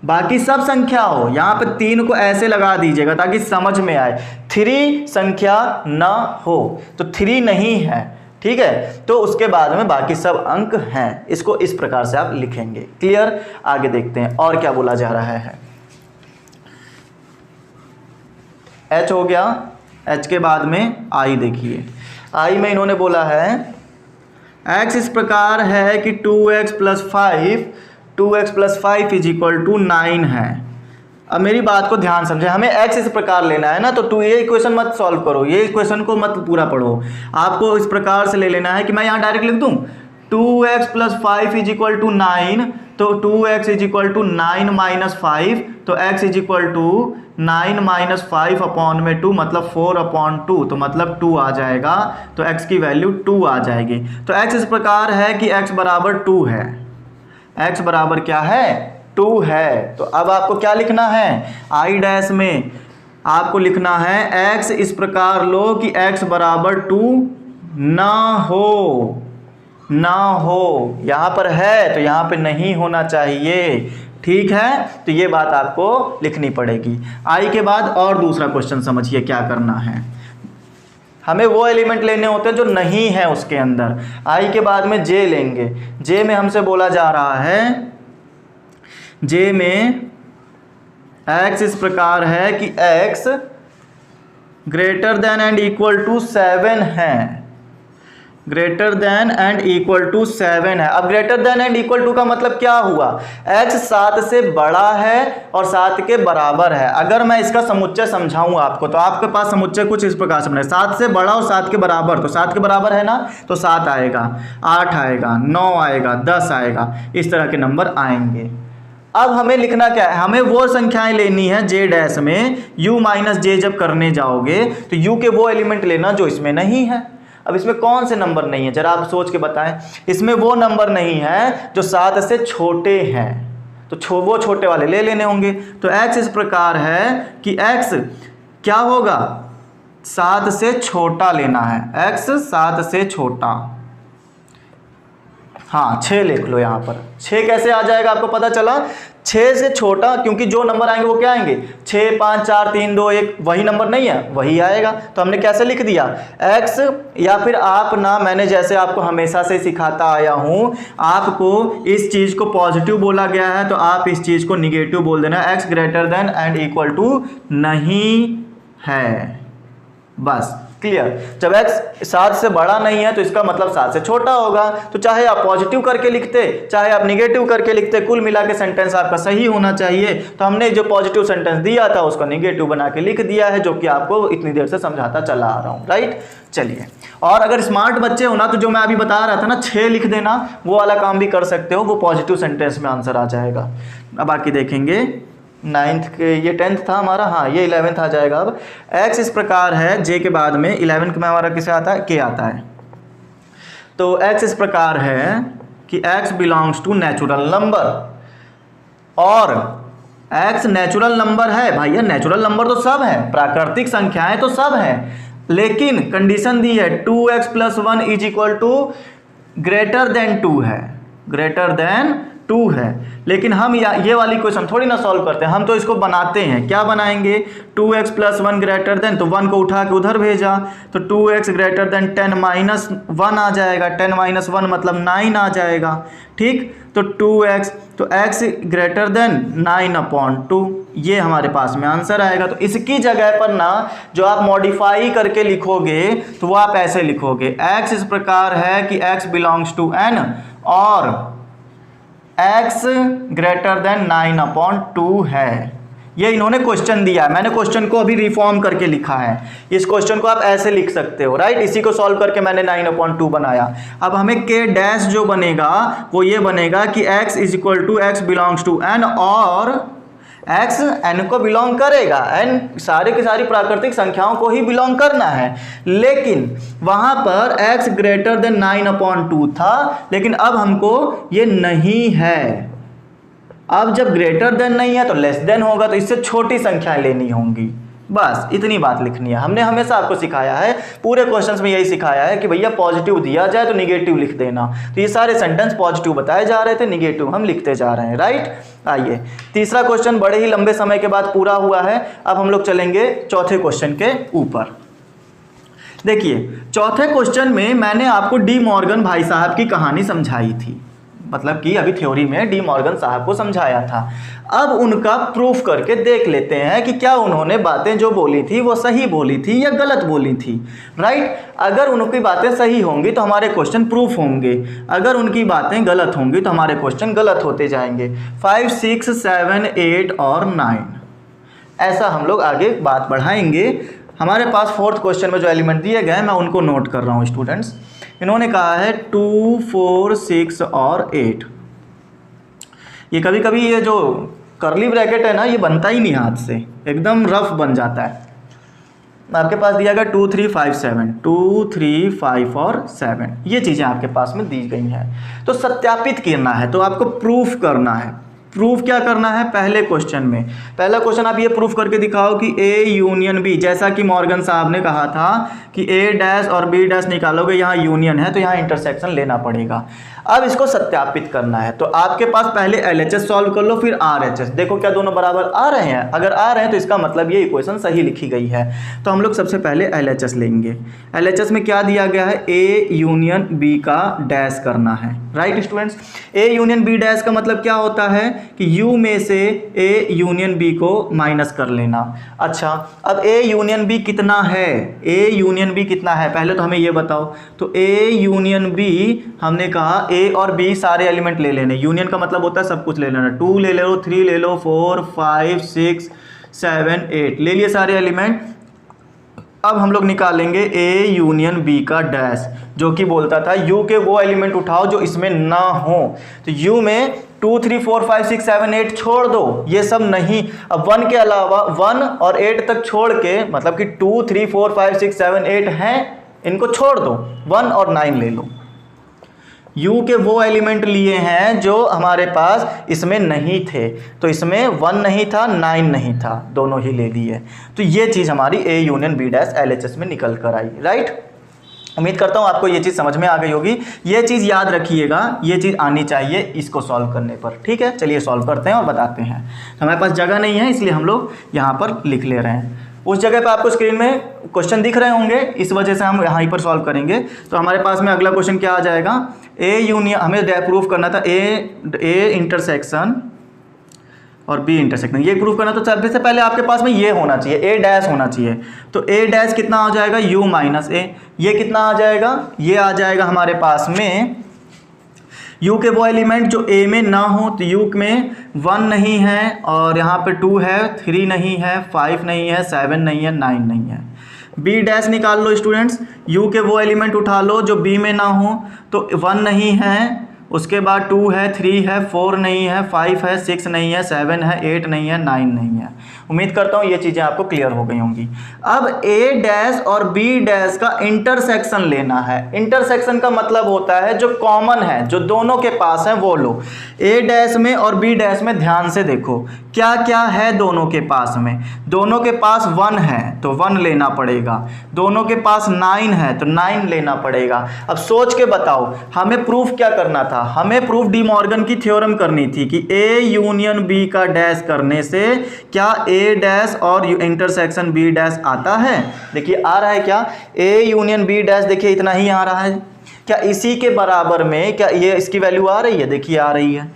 बाकी सब संख्या हो। यहां पे 3 को ऐसे लगा दीजिएगा ताकि समझ में आए, 3 संख्या ना हो, तो 3 नहीं है, ठीक है। तो उसके बाद में बाकी सब अंक हैं, इसको इस प्रकार से आप लिखेंगे। क्लियर, आगे देखते हैं और क्या बोला जा रहा है। h हो गया, h के बाद में i देखिए, i में इन्होंने बोला है x इस प्रकार है कि 2x plus 5 is equal to 9 है। अब मेरी बात को ध्यान समझे, हमें x इस प्रकार लेना है ना, तो ये इक्वेशन मत सॉल्व करो, ये इक्वेशन को मत पूरा पढ़ो, आपको इस प्रकार से ले लेना है कि मैं यहाँ डायरेक्ट लिख दूँ 2x plus 5 is equal to 9, तो 2x is equal to 9 minus 5, तो x is equal to 9 minus 5 upon में 2 मतलब 4 अपॉन 2, तो मतलब 2 आ जाएगा, तो x की वैल्यू 2 आ जाएगी। तो x इस प्रकार है कि x बराबर 2 है, x बराबर क्या है, 2 है। तो अब आपको क्या लिखना है, i डैश में आपको लिखना है x इस प्रकार लो कि x बराबर 2 ना हो, ना हो, यहाँ पर है तो यहाँ पे नहीं होना चाहिए, ठीक है। तो ये बात आपको लिखनी पड़ेगी। आई के बाद और दूसरा क्वेश्चन समझिए क्या करना है, हमें वो एलिमेंट लेने होते हैं जो नहीं है उसके अंदर। आई के बाद में जे लेंगे, जे में हमसे बोला जा रहा है, जे में x इस प्रकार है कि x greater than and equal to 7 है, greater than and equal to 7 है। अब greater than and equal to का मतलब क्या हुआ, x 7 से बड़ा है और 7 के बराबर है। अगर मैं इसका समुच्चय समझाऊं आपको, तो आपके पास समुच्चय कुछ इस प्रकार से बने, 7 से बड़ा और 7 के बराबर, तो 7 के बराबर है ना, तो 7 आएगा, 8 आएगा, 9 आएगा, 10 आएगा, इस तरह के नंबर आएंगे। अब हमें लिखना क्या है, हमें वो संख्याएं लेनी है जे डैश में, u माइनस जे जब करने जाओगे तो u के वो एलिमेंट लेना जो इसमें नहीं है। अब इसमें कौन से नंबर नहीं है, जरा आप सोच के बताएं। इसमें वो नंबर नहीं है जो 7 से छोटे हैं, तो वो छोटे वाले ले लेने होंगे। तो x इस प्रकार है कि x क्या होगा, 7 से छोटा लेना है, x 7 से छोटा, हाँ 6 लिख लो यहाँ पर। 6 कैसे आ जाएगा आपको पता चला, 6 से छोटा, क्योंकि जो नंबर आएंगे वो क्या आएंगे, 6 5 4 3 2 1, वही नंबर नहीं है, वही आएगा। तो हमने कैसे लिख दिया x, या फिर आप ना, मैंने जैसे आपको हमेशा से सिखाता आया हूँ, आपको इस चीज़ को पॉजिटिव बोला गया है तो आप इस चीज़ को निगेटिव बोल देना, x greater than and equal to नहीं है, बस क्लियर। जब x 7 से बड़ा नहीं है तो इसका मतलब 7 से छोटा होगा, तो चाहे आप पॉजिटिव करके लिखते चाहे आप निगेटिव करके लिखते, कुल मिला के सेंटेंस आपका सही होना चाहिए। तो हमने जो पॉजिटिव सेंटेंस दिया था उसको निगेटिव बना के लिख दिया है, जो कि आपको इतनी देर से समझाता चला आ रहा हूँ, राइट। चलिए, और अगर स्मार्ट बच्चे हो ना तो जो मैं अभी बता रहा था ना 6 लिख देना, वो वाला काम भी कर सकते हो, वो पॉजिटिव सेंटेंस में आंसर आ जाएगा। अब बाकी देखेंगे 9th के, ये 10th था हमारा, हाँ ये 11th आ जाएगा। अब x इस प्रकार है, j के बाद में 11th में हमारा किसे आता है, k आता है। तो x इस प्रकार है कि x belongs to natural number, और x नेचुरल नंबर है भाई, ये नेचुरल नंबर तो सब है, प्राकृतिक संख्याएं तो सब हैं, लेकिन कंडीशन दी है 2x plus 1 is equal to greater than 2 है, ग्रेटर देन 2 है। लेकिन हम ये वाली क्वेश्चन थोड़ी ना सॉल्व करते हैं, हम तो इसको बनाते हैं। क्या बनाएंगे, 2x प्लस 1 ग्रेटर देन, तो 1 को उठा के उधर भेजा, तो 2x ग्रेटर देन 10 माइनस 1 आ जाएगा, 10 माइनस 1 मतलब 9 आ जाएगा, ठीक। तो 2x, तो x ग्रेटर देन 9 अपॉन 2, ये हमारे पास में आंसर आएगा। तो इसकी जगह पर ना जो आप मॉडिफाई करके लिखोगे तो वो आप ऐसे लिखोगे, x इस प्रकार है कि x बिलोंग्स टू n और x ग्रेटर देन 9 अपॉन 2 है। ये इन्होंने क्वेश्चन दिया है, मैंने क्वेश्चन को अभी रिफॉर्म करके लिखा है। इस क्वेश्चन को आप ऐसे लिख सकते हो, राइट। इसी को सॉल्व करके मैंने 9 अपॉन 2 बनाया। अब हमें k डैश जो बनेगा वो ये बनेगा कि x is equal to x belongs to n और x n को बिलोंग करेगा, n सारे की सारी प्राकृतिक संख्याओं को ही बिलोंग करना है, लेकिन वहां पर x ग्रेटर देन 9/2 था, लेकिन अब हमको ये नहीं है। अब जब ग्रेटर देन नहीं है तो लेस देन होगा, तो इससे छोटी संख्याएं लेनी होंगी। बस इतनी बात लिखनी है। हमने हमेशा आपको सिखाया है, पूरे क्वेश्चंस में यही सिखाया है कि भैया पॉजिटिव दिया जाए तो निगेटिव लिख देना। तो ये सारे सेंटेंस पॉजिटिव बताए जा रहे थे, निगेटिव हम लिखते जा रहे हैं, राइट। आइए तीसरा क्वेश्चन बड़े ही लंबे समय के बाद पूरा हुआ है। अब हम लोग चलेंगे चौथे क्वेश्चन के ऊपर। देखिए चौथे क्वेश्चन में मैंने आपको डी मॉर्गन भाई साहब की कहानी समझाई थी, मतलब कि अभी थ्योरी में डी मॉर्गन साहब को समझाया था। अब उनका प्रूफ करके देख लेते हैं कि क्या उन्होंने बातें जो बोली थी वो सही बोली थी या गलत बोली थी, राइट। अगर उनकी बातें सही होंगी तो हमारे क्वेश्चन प्रूफ होंगे, अगर उनकी बातें गलत होंगी तो हमारे क्वेश्चन गलत होते जाएंगे। 5, 6, 7, 8 और 9 ऐसा हम लोग आगे बात बढ़ाएंगे। हमारे पास फोर्थ क्वेश्चन में जो एलिमेंट दिए गए हैं मैं उनको नोट कर रहा हूँ स्टूडेंट्स। इन्होंने कहा है 2, 4, 6 और 8। ये कभी कभी ये जो कर्ली ब्रैकेट है ना ये बनता ही नहीं हाथ से, एकदम रफ बन जाता है। आपके पास दिया गया 2, 3, 5, 7, 2, 3, 5 और 7, ये चीज़ें आपके पास में दी गई हैं। तो सत्यापित करना है, तो आपको प्रूफ करना है। प्रूफ क्या करना है? पहले क्वेश्चन में पहला क्वेश्चन आप ये प्रूफ करके दिखाओ कि ए यूनियन बी, जैसा कि मॉर्गन साहब ने कहा था कि ए डैश और बी डैश निकालोगे, यहाँ यूनियन है तो यहाँ इंटरसेक्शन लेना पड़ेगा। अब इसको सत्यापित करना है, तो आपके पास पहले एलएचएस सॉल्व कर लो, फिर आरएचएस। देखो क्या दोनों बराबर आ रहे हैं? अगर आ रहे हैं तो इसका मतलब ये इक्वेशन सही लिखी गई है। तो हम लोग सबसे पहले एलएचएस लेंगे। एलएचएस में क्या दिया गया है? ए यूनियन बी का डैश करना है, right students. A union B dash का मतलब क्या होता है कि यू में से ए यूनियन बी को माइनस कर लेना। अच्छा, अब ए यूनियन बी कितना है? ए यूनियन बी कितना है पहले तो हमें ये बताओ। तो ए यूनियन बी हमने कहा ए और बी सारे एलिमेंट ले लेने। यूनियन का मतलब होता है सब कुछ ले लेना। 2 ले लो, 3 ले लो, 4, 5, 6, 7, 8 ले लिए सारे एलिमेंट। अब हम लोग निकालेंगे ए यूनियन बी का डैश, जो कि बोलता था यू के वो एलिमेंट उठाओ जो इसमें ना हो। तो यू में 2, 3, 4, 5, 6, 7, 8 छोड़ दो, ये सब नहीं। अब 1 के अलावा 1 और 8 तक छोड़ के, मतलब कि 2, 3, 4, 5, 6, 7, 8 हैं, इनको छोड़ दो, 1 और 9 ले लो। U के वो एलिमेंट लिए हैं जो हमारे पास इसमें नहीं थे। तो इसमें 1 नहीं था, 9 नहीं था, दोनों ही ले लिए। तो ये चीज़ हमारी A union B dash LHS में निकल कर आई, राइट। उम्मीद करता हूँ आपको ये चीज़ समझ में आ गई होगी। ये चीज़ याद रखिएगा, ये चीज़ आनी चाहिए इसको सॉल्व करने पर, ठीक है। चलिए सॉल्व करते हैं और बताते हैं। तो हमारे पास जगह नहीं है इसलिए हम लोग यहाँ पर लिख ले रहे हैं। उस जगह पे आपको स्क्रीन में क्वेश्चन दिख रहे होंगे, इस वजह से हम यहाँ पर सॉल्व करेंगे। तो हमारे पास में अगला क्वेश्चन क्या आ जाएगा? ए यूनियन, हमें प्रूफ करना था ए इंटरसेक्शन और बी इंटरसेक्शन, ये प्रूफ करना। तो सबसे पहले आपके पास में ये होना चाहिए, ए डैश होना चाहिए। तो ए डैश कितना आ जाएगा? यू माइनस ए। ये कितना आ जाएगा? ये आ जाएगा हमारे पास में यू के वो एलिमेंट जो ए में ना हो। तो यू में 1 नहीं है, और यहाँ पे 2 है, 3 नहीं है, 5 नहीं है, 7 नहीं है, 9 नहीं है। बी डैश निकाल लो स्टूडेंट्स। यू के वो एलिमेंट उठा लो जो बी में ना हो। तो 1 नहीं है, उसके बाद 2 है, 3 है, 4 नहीं है, 5 है, 6 नहीं है, 7 है, 8 नहीं है, 9 नहीं है। उम्मीद करता हूँ ये चीज़ें आपको क्लियर हो गई होंगी। अब ए डैश और बी डैश का इंटरसेक्शन लेना है। इंटरसेक्शन का मतलब होता है जो कॉमन है, जो दोनों के पास है वो लो। ए डैश में और बी डैश में ध्यान से देखो क्या क्या है दोनों के पास में। दोनों के पास 1 है तो 1 लेना पड़ेगा, दोनों के पास 9 है तो 9 लेना पड़ेगा। अब सोच के बताओ हमें प्रूफ क्या करना था? हमें प्रूफ डी मॉर्गन की थ्योरम करनी थी कि ए यूनियन बी का डैश करने से क्या ए डैश और इंटरसेक्शन बी डैश आता है। देखिए आ रहा है क्या? ए यूनियन बी डैश, देखिए इतना ही आ रहा है। क्या इसी के बराबर में क्या ये इसकी वैल्यू आ रही है? देखिए आ रही है,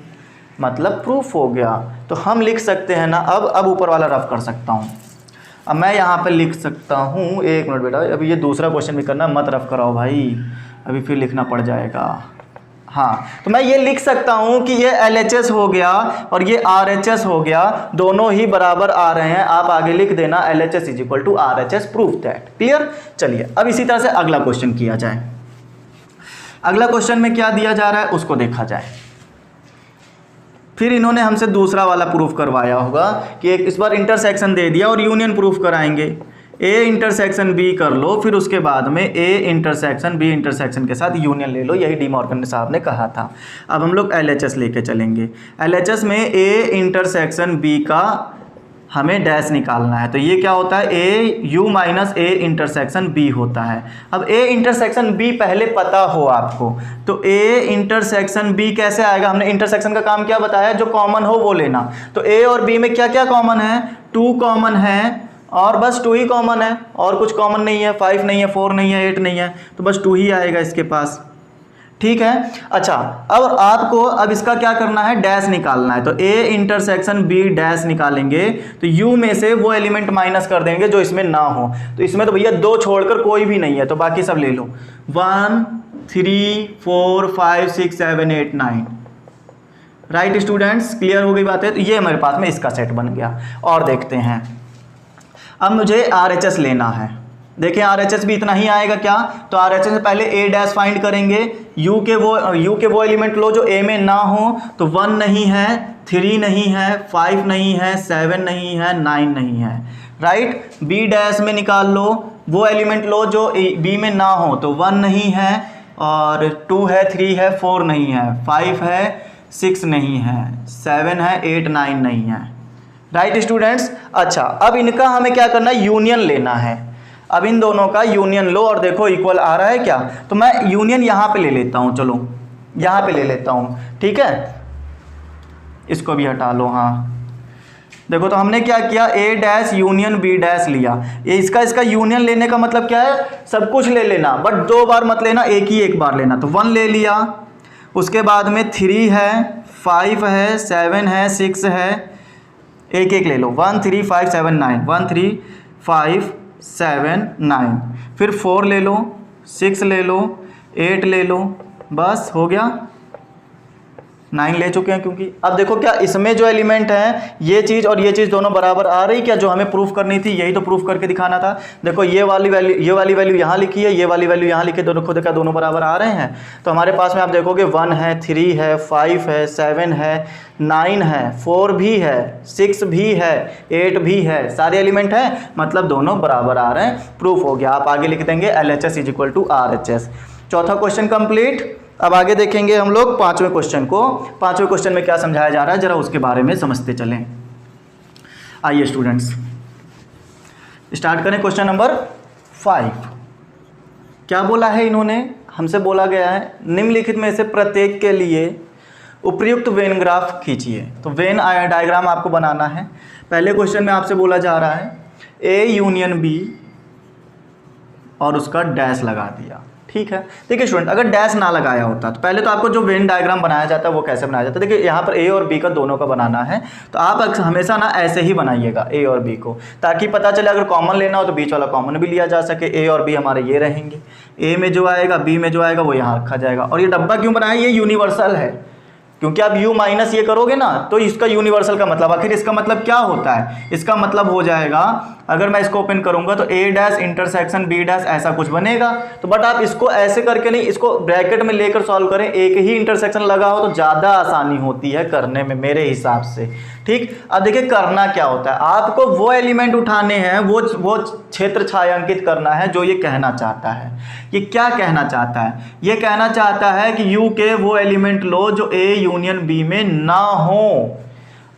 मतलब प्रूफ हो गया। तो हम लिख सकते हैं ना, अब ऊपर वाला रफ कर सकता हूँ। अब मैं यहाँ पे लिख सकता हूँ, एक मिनट बेटा, अभी ये दूसरा क्वेश्चन भी करना, मत रफ कराओ भाई, अभी फिर लिखना पड़ जाएगा। हाँ, तो मैं ये लिख सकता हूँ कि ये LHS हो गया और ये RHS हो गया, दोनों ही बराबर आ रहे हैं। आप आगे लिख देना LHS is equal to RHS, proof that. Clear? चलिए अब इसी तरह से अगला क्वेश्चन किया जाए। अगला क्वेश्चन में क्या दिया जा रहा है उसको देखा जाए। फिर इन्होंने हमसे दूसरा वाला प्रूफ करवाया होगा कि एक इस बार इंटरसेक्शन दे दिया और यूनियन प्रूफ कराएंगे। ए इंटरसेक्शन बी कर लो, फिर उसके बाद में ए इंटरसेक्शन बी इंटरसेक्शन के साथ यूनियन ले लो, यही डी मॉर्गन साहब ने कहा था। अब हम लोग LHS लेके चलेंगे। LHS में ए इंटरसेक्शन बी का हमें डैश निकालना है, तो ये क्या होता है, A U minus A intersection B होता है। अब ए इंटरसेक्शन बी पहले पता हो आपको, तो ए इंटरसेक्शन बी कैसे आएगा, हमने इंटरसेक्शन का काम क्या बताया, जो कॉमन हो वो लेना। तो ए और बी में क्या क्या कॉमन है, 2 कॉमन है और बस 2 ही कॉमन है, और कुछ कॉमन नहीं है, 5 नहीं है, 4 नहीं है, 8 नहीं है, तो बस 2 ही आएगा इसके पास। ठीक है। अच्छा, अब आपको अब इसका क्या करना है, डैश निकालना है। तो ए इंटरसेक्शन बी डैश निकालेंगे, तो यू में से वो एलिमेंट माइनस कर देंगे जो इसमें ना हो। तो इसमें तो भैया 2 छोड़कर कोई भी नहीं है, तो बाकी सब ले लो। 1 3 4 5 6 7 8 9। राइट स्टूडेंट्स, क्लियर हो गई बात है। तो ये हमारे पास में इसका सेट बन गया। और देखते हैं, अब मुझे RHS लेना है। देखिए RHS भी इतना ही आएगा क्या, तो RHS से पहले ए डैश फाइंड करेंगे। यू के वो एलिमेंट लो जो ए में ना हो, तो 1 नहीं है, 3 नहीं है, 5 नहीं है, 7 नहीं है, 9 नहीं है। राइट। बी डैश में निकाल लो, वो एलिमेंट लो जो बी में ना हो, तो 1 नहीं है और 2 है, 3 है, 4 नहीं है, 5 है, 6 नहीं है, 7 है, 8 9 नहीं है। Right students. अच्छा, अब इनका हमें क्या करना है, यूनियन लेना है। अब इन दोनों का यूनियन लो और देखो इक्वल आ रहा है क्या, तो मैं यूनियन यहाँ पे ले लेता हूँ, चलो यहाँ पे ले लेता हूँ। ठीक है, इसको भी हटा लो। हाँ देखो, तो हमने क्या किया, ए डैश यूनियन बी डैश लिया। ये इसका यूनियन लेने का मतलब क्या है, सब कुछ ले लेना, बट 2 बार मत लेना, एक बार लेना। तो 1 ले लिया, उसके बाद में 3 है, 5 है, 7 है, 6 है, एक ले लो। 1 3 5 7 9, 1 3 5 7 9, फिर 4 ले लो, 6 ले लो, 8 ले लो, बस हो गया। 9 ले चुके हैं, क्योंकि अब देखो क्या इसमें जो एलिमेंट है, ये चीज़ और ये चीज़ दोनों बराबर आ रही क्या, जो हमें प्रूफ करनी थी, यही तो प्रूफ करके दिखाना था। देखो ये वाली वैल्यू यहाँ लिखी है, ये वाली वैल्यू यहाँ लिखी है, दोनों खुद का दोनों बराबर आ रहे हैं। तो हमारे पास में आप देखोगे 1 है, 3 है, 5 है, 7 है, 9 है, 4 भी है, 6 भी है, 8 भी है, सारे एलिमेंट हैं, मतलब दोनों बराबर आ रहे हैं, प्रूफ हो गया। आप आगे लिख देंगे LHS = RHS। चौथा क्वेश्चन कंप्लीट। अब आगे देखेंगे हम लोग 5वें क्वेश्चन को। 5वें क्वेश्चन में क्या समझाया जा रहा है, जरा उसके बारे में समझते चलें। आइए स्टूडेंट्स, स्टार्ट करें क्वेश्चन नंबर 5। क्या बोला है इन्होंने, हमसे बोला गया है निम्नलिखित में से प्रत्येक के लिए उपयुक्त वेन ग्राफ खींचिए। तो वेन डायग्राम आपको बनाना है। पहले क्वेश्चन में आपसे बोला जा रहा है ए यूनियन बी और उसका डैश लगा दिया। ठीक है, देखिए स्टूडेंट, अगर डैश ना लगाया होता तो पहले तो आपको जो वेन डायग्राम बनाया जाता है वो कैसे बनाया जाता है, देखिए यहाँ पर ए और बी का दोनों का बनाना है, तो आप हमेशा ना ऐसे ही बनाइएगा ए और बी को, ताकि पता चले अगर कॉमन लेना हो तो बीच वाला कॉमन भी लिया जा सके। ए और बी हमारे ये रहेंगे, ए में जो आएगा बी में जो आएगा वो यहाँ रखा जाएगा। और ये डब्बा क्यों बनाया, ये यूनिवर्सल है, क्योंकि आप u माइनस ये करोगे ना तो इसका यूनिवर्सल का मतलब, आखिर इसका मतलब क्या होता है, इसका मतलब हो जाएगा, अगर मैं इसको ओपन करूंगा तो a dash intersection b dash ऐसा कुछ बनेगा। तो बट आप इसको ऐसे करके नहीं, इसको ब्रैकेट में लेकर सॉल्व करें, एक ही इंटरसेक्शन लगा हो तो ज़्यादा आसानी होती है करने में मेरे हिसाब से। ठीक, अब देखिए करना क्या होता है, आपको वो एलिमेंट उठाने हैं, वो क्षेत्र छायांकित करना है जो ये कहना चाहता है। ये क्या कहना चाहता है, ये कहना चाहता है कि u के वो एलिमेंट लो जो a यूनियन b में ना हो।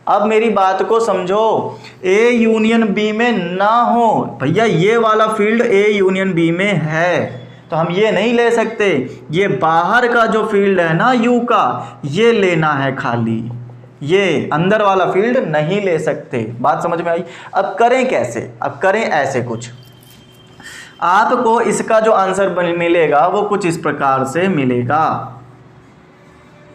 अब मेरी बात को समझो, a यूनियन b में ना हो, भैया ये वाला फील्ड a यूनियन b में है, तो हम ये नहीं ले सकते, ये बाहर का जो फील्ड है ना u का, ये लेना है खाली, ये अंदर वाला फील्ड नहीं ले सकते। बात समझ में आई। अब करें कैसे, अब करें ऐसे कुछ, आपको इसका जो आंसर मिलेगा वो कुछ इस प्रकार से मिलेगा।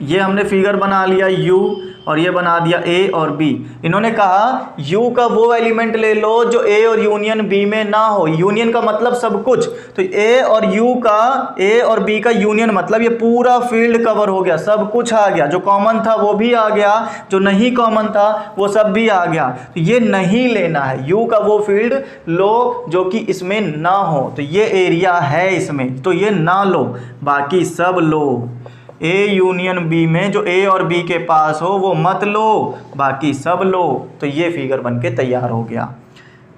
ये हमने फिगर बना लिया u और ये बना दिया a और b। इन्होंने कहा u का वो एलिमेंट ले लो जो a और यूनियन b में ना हो। यूनियन का मतलब सब कुछ, तो a और u का, a और b का यूनियन मतलब ये पूरा फील्ड कवर हो गया, सब कुछ आ गया, जो कॉमन था वो भी आ गया, जो नहीं कॉमन था वो सब भी आ गया। तो ये नहीं लेना है, u का वो फील्ड लो जो कि इसमें ना हो, तो ये एरिया है इसमें, तो ये ना लो, बाकी सब लो। ए यूनियन बी में जो ए और बी के पास हो वो मत लो, बाकी सब लो। तो ये फिगर बन के तैयार हो गया।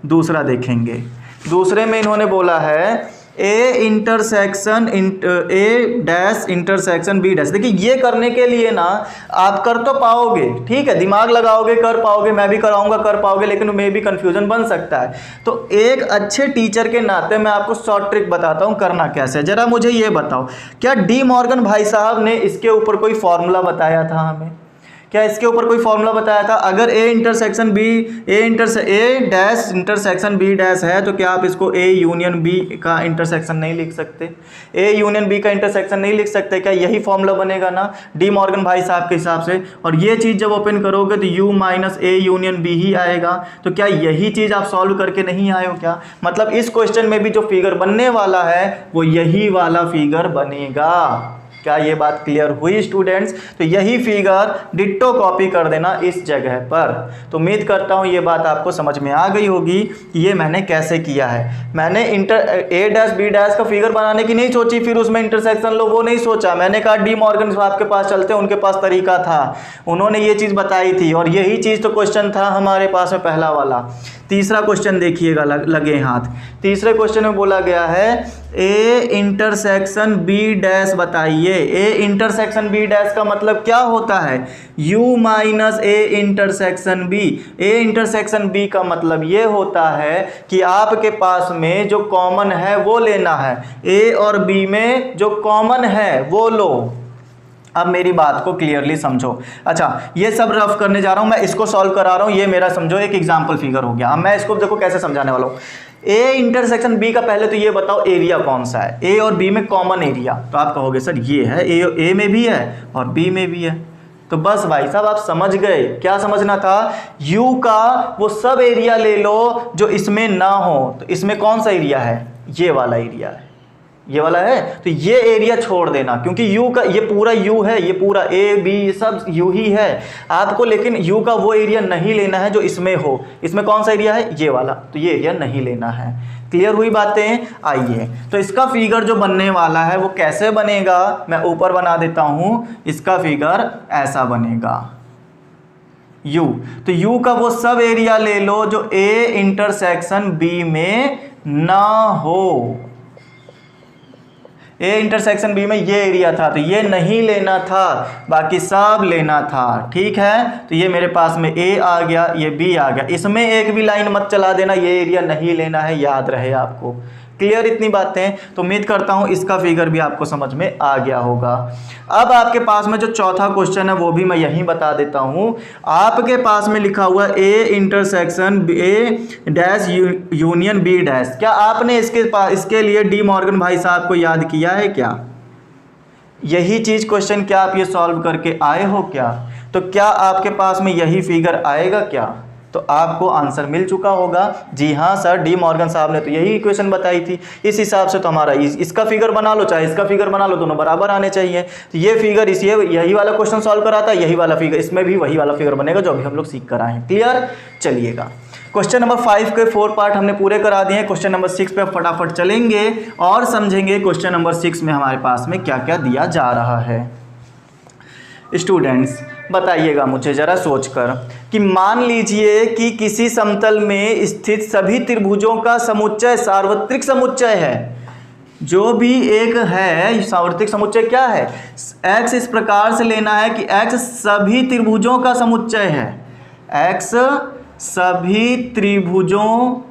दूसरा देखेंगे, दूसरे में इन्होंने बोला है A intersection A dash intersection B dash. देखिए ये करने के लिए ना आप कर तो पाओगे, ठीक है, दिमाग लगाओगे कर पाओगे, मैं भी कराऊंगा कर पाओगे, लेकिन मे भी कंफ्यूजन बन सकता है। तो एक अच्छे टीचर के नाते मैं आपको शॉर्ट ट्रिक बताता हूँ करना कैसे। जरा मुझे ये बताओ, क्या डी मॉर्गन भाई साहब ने इसके ऊपर कोई फॉर्मूला बताया था हमें? क्या इसके ऊपर कोई फॉर्मूला बताया था? अगर A intersection B A dash intersection B dash है तो क्या आप इसको ए यूनियन बी का इंटरसेक्शन नहीं लिख सकते? ए यूनियन बी का इंटरसेक्शन नहीं लिख सकते? क्या यही फॉर्मूला बनेगा ना डी मॉर्गन भाई साहब के हिसाब से? और ये चीज़ जब ओपन करोगे तो U minus A union B ही आएगा। तो क्या यही चीज़ आप सॉल्व करके नहीं आए हो क्या? मतलब इस क्वेश्चन में भी जो फिगर बनने वाला है वो यही वाला फिगर बनेगा। क्या ये बात क्लियर हुई स्टूडेंट्स? तो यही फिगर डिट्टो कॉपी कर देना इस जगह पर। तो उम्मीद करता हूँ ये बात आपको समझ में आ गई होगी कि ये मैंने कैसे किया है। मैंने ए डैश बी डैश का फिगर बनाने की नहीं सोची, फिर उसमें इंटरसेक्शन लो वो नहीं सोचा। मैंने कहा डी मॉर्गन साहब के पास चलते हैं, उनके पास तरीका था, उन्होंने ये चीज़ बताई थी, और यही चीज़ तो क्वेश्चन था हमारे पास में पहला वाला। तीसरा क्वेश्चन देखिएगा, लगे हाथ। तीसरे क्वेश्चन में बोला गया है ए इंटरसेक्शन बी डैश बताइए। ए इंटरसेक्शन बी डैश का मतलब क्या होता है? u minus A intersection B. A intersection B का मतलब ये होता है कि आपके पास में जो कॉमन है वो लेना है, ए और बी में जो कॉमन है वो लो। अब मेरी बात को क्लियरली समझो। अच्छा, ये सब रफ करने जा रहा हूँ मैं, इसको सॉल्व करा रहा हूँ, ये मेरा समझो एक एग्जाम्पल फिगर हो गया। अब मैं इसको देखो कैसे समझाने वाला हूँ। ए इंटरसेक्शन बी का पहले तो ये बताओ एरिया कौन सा है? ए और बी में कॉमन एरिया, तो आप कहोगे सर ये है, ए में भी है और बी में भी है। तो बस भाई साहब आप समझ गए। क्या समझना था? यू का वो सब एरिया ले लो जो इसमें ना हो। तो इसमें कौन सा एरिया है? ये वाला एरिया है, ये वाला है। तो ये एरिया छोड़ देना, क्योंकि u का ये पूरा u है, ये पूरा a b सब u ही है आपको, लेकिन u का वो एरिया नहीं लेना है जो इसमें हो। इसमें कौन सा एरिया है? ये वाला, तो ये एरिया नहीं लेना है। क्लियर हुई बातें? आइए, तो इसका फिगर जो बनने वाला है वो कैसे बनेगा, मैं ऊपर बना देता हूँ। इसका फिगर ऐसा बनेगा u। तो u का वो सब एरिया ले लो जो a इंटरसेक्शन b में ना हो। ए इंटरसेक्शन बी में ये एरिया था तो ये नहीं लेना था, बाकी सब लेना था। ठीक है, तो ये मेरे पास में ए आ गया, ये बी आ गया। इसमें एक भी लाइन मत चला देना, ये एरिया नहीं लेना है, याद रहे आपको। क्लियर इतनी बातें? तो उम्मीद करता हूँ इसका फिगर भी आपको समझ में आ गया होगा। अब आपके पास में जो चौथा क्वेश्चन है वो भी मैं यहीं बता देता हूँ। आपके पास में लिखा हुआ A intersection A dash union B dash. क्या आपने इसके लिए डी मॉर्गन भाई साहब को याद किया है क्या? यही चीज़ क्वेश्चन क्या आप ये सॉल्व करके आए हो क्या? तो क्या आपके पास में यही फिगर आएगा क्या? तो आपको आंसर मिल चुका होगा। जी हाँ सर, डी मॉर्गन साहब ने तो यही इक्वेशन बताई थी, इस हिसाब से तो हमारा इसका फिगर बना लो चाहे इसका फिगर बना लो, दोनों बराबर आने चाहिए। तो ये फिगर यही वाला क्वेश्चन सॉल्व कराता है, यही वाला फिगर इसमें भी वही वाला फिगर बनेगा जो अभी हम लोग सीख कर आए हैं। क्लियर? चलिएगा, क्वेश्चन नंबर 5 के 4 पार्ट हमने पूरे करा दिए हैं। क्वेश्चन नंबर 6 पे फटाफट चलेंगे और समझेंगे क्वेश्चन नंबर 6 में हमारे पास में क्या क्या दिया जा रहा है। स्टूडेंट्स बताइएगा मुझे जरा सोचकर कि मान लीजिए कि किसी समतल में स्थित सभी त्रिभुजों का समुच्चय सार्वत्रिक समुच्चय है। जो भी एक है सार्वत्रिक समुच्चय क्या है? x इस प्रकार से लेना है कि x सभी त्रिभुजों का समुच्चय है। x सभी त्रिभुजों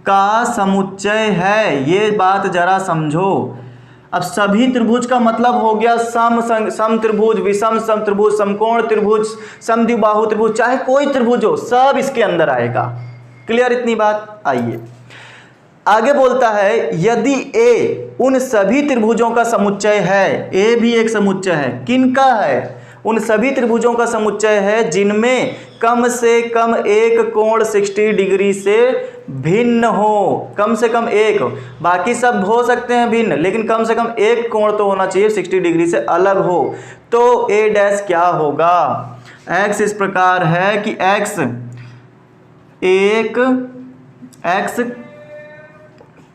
का समुच्चय है, ये बात जरा समझो। अब सभी त्रिभुज का मतलब हो गया सम त्रिभुज, विषम सम त्रिभुज, समकोण त्रिभुज, समद्विबाहु त्रिभुज, चाहे कोई त्रिभुज हो सब इसके अंदर आएगा। क्लियर इतनी बात? आइए आगे बोलता है यदि A उन सभी त्रिभुजों का समुच्चय है, A भी एक समुच्चय है, किनका है? उन सभी त्रिभुजों का समुच्चय है जिनमें कम से कम एक कोण 60 डिग्री से भिन्न हो। कम से कम एक, बाकी सब हो सकते हैं भिन्न, लेकिन कम से कम एक कोण तो होना चाहिए 60 डिग्री से अलग हो। तो A डैश क्या होगा? x इस प्रकार है कि x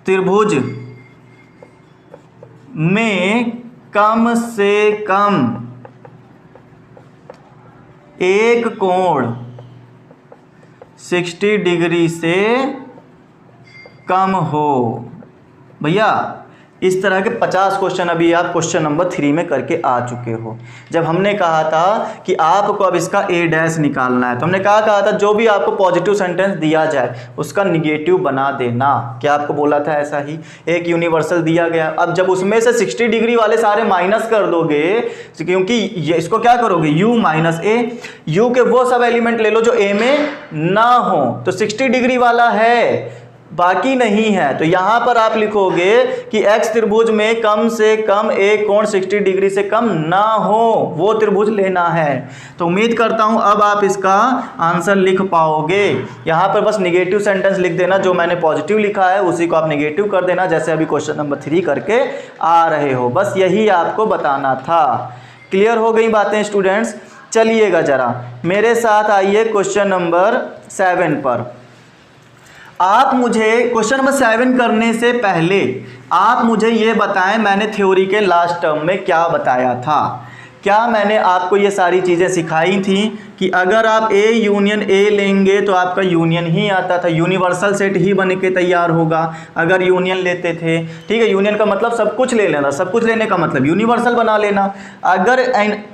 त्रिभुज में कम से कम एक कोण 60 डिग्री से कम हो। भैया इस तरह के 50 क्वेश्चन अभी आप क्वेश्चन नंबर 3 में करके आ चुके हो। जब हमने कहा था कि आपको अब इसका ए डैश निकालना है, तो हमने कहा था जो भी आपको पॉजिटिव सेंटेंस दिया जाए उसका निगेटिव बना देना। क्या आपको बोला था ऐसा ही? एक यूनिवर्सल दिया गया, अब जब उसमें से 60 डिग्री वाले सारे माइनस कर दोगे, क्योंकि इसको क्या करोगे, u माइनस ए, यू के वो सब एलिमेंट ले लो जो ए में ना हो, तो 60 डिग्री वाला है बाकी नहीं है। तो यहां पर आप लिखोगे कि x त्रिभुज में कम से कम एक कोण 60 डिग्री से कम ना हो, वो त्रिभुज लेना है। तो उम्मीद करता हूं अब आप इसका आंसर लिख पाओगे। यहां पर बस निगेटिव सेंटेंस लिख देना, जो मैंने पॉजिटिव लिखा है उसी को आप निगेटिव कर देना, जैसे अभी क्वेश्चन नंबर 3 करके आ रहे हो। बस यही आपको बताना था। क्लियर हो गई बातें स्टूडेंट्स? चलिएगा जरा मेरे साथ आइए क्वेश्चन नंबर 7 पर। आप मुझे क्वेश्चन नंबर 7 करने से पहले आप मुझे ये बताएं, मैंने थ्योरी के लास्ट टर्म में क्या बताया था? क्या मैंने आपको ये सारी चीज़ें सिखाई थी कि अगर आप ए यूनियन ए लेंगे तो आपका यूनियन ही आता था, यूनिवर्सल सेट ही बन के तैयार होगा अगर यूनियन लेते थे। ठीक है, यूनियन का मतलब सब कुछ ले लेना, सब कुछ लेने का मतलब यूनिवर्सल बना लेना। अगर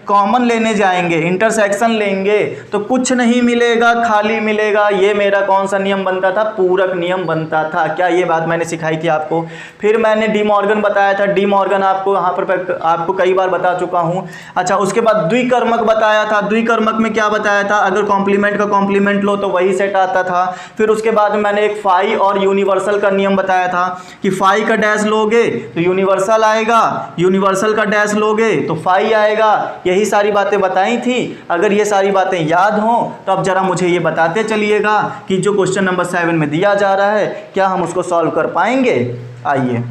कॉमन लेने जाएंगे, इंटरसेक्शन लेंगे, तो कुछ नहीं मिलेगा, खाली मिलेगा। ये मेरा कौन सा नियम बनता था? पूरक नियम बनता था। क्या ये बात मैंने सिखाई थी आपको? फिर मैंने डी मॉर्गन बताया था, डी मॉर्गन आपको यहाँ पर आपको कई बार बता चुका हूँ। अच्छा, उसके बाद द्विकर्मक बताया था। द्विकर्मक में क्या बताया था? अगर कॉम्प्लीमेंट का कॉम्प्लीमेंट लो तो वही सेट आता था। फिर उसके बाद में मैंने एक फाई और यूनिवर्सल का नियम बताया था कि फाई का डैश लोगे तो यूनिवर्सल आएगा, यूनिवर्सल का डैश लोगे तो फाई आएगा। यही सारी बातें बताई थी। अगर ये सारी बातें याद हों तो अब जरा मुझे ये बताते चलिएगा कि जो क्वेश्चन नंबर 7 में दिया जा रहा है क्या हम उसको सॉल्व कर पाएंगे? आइए,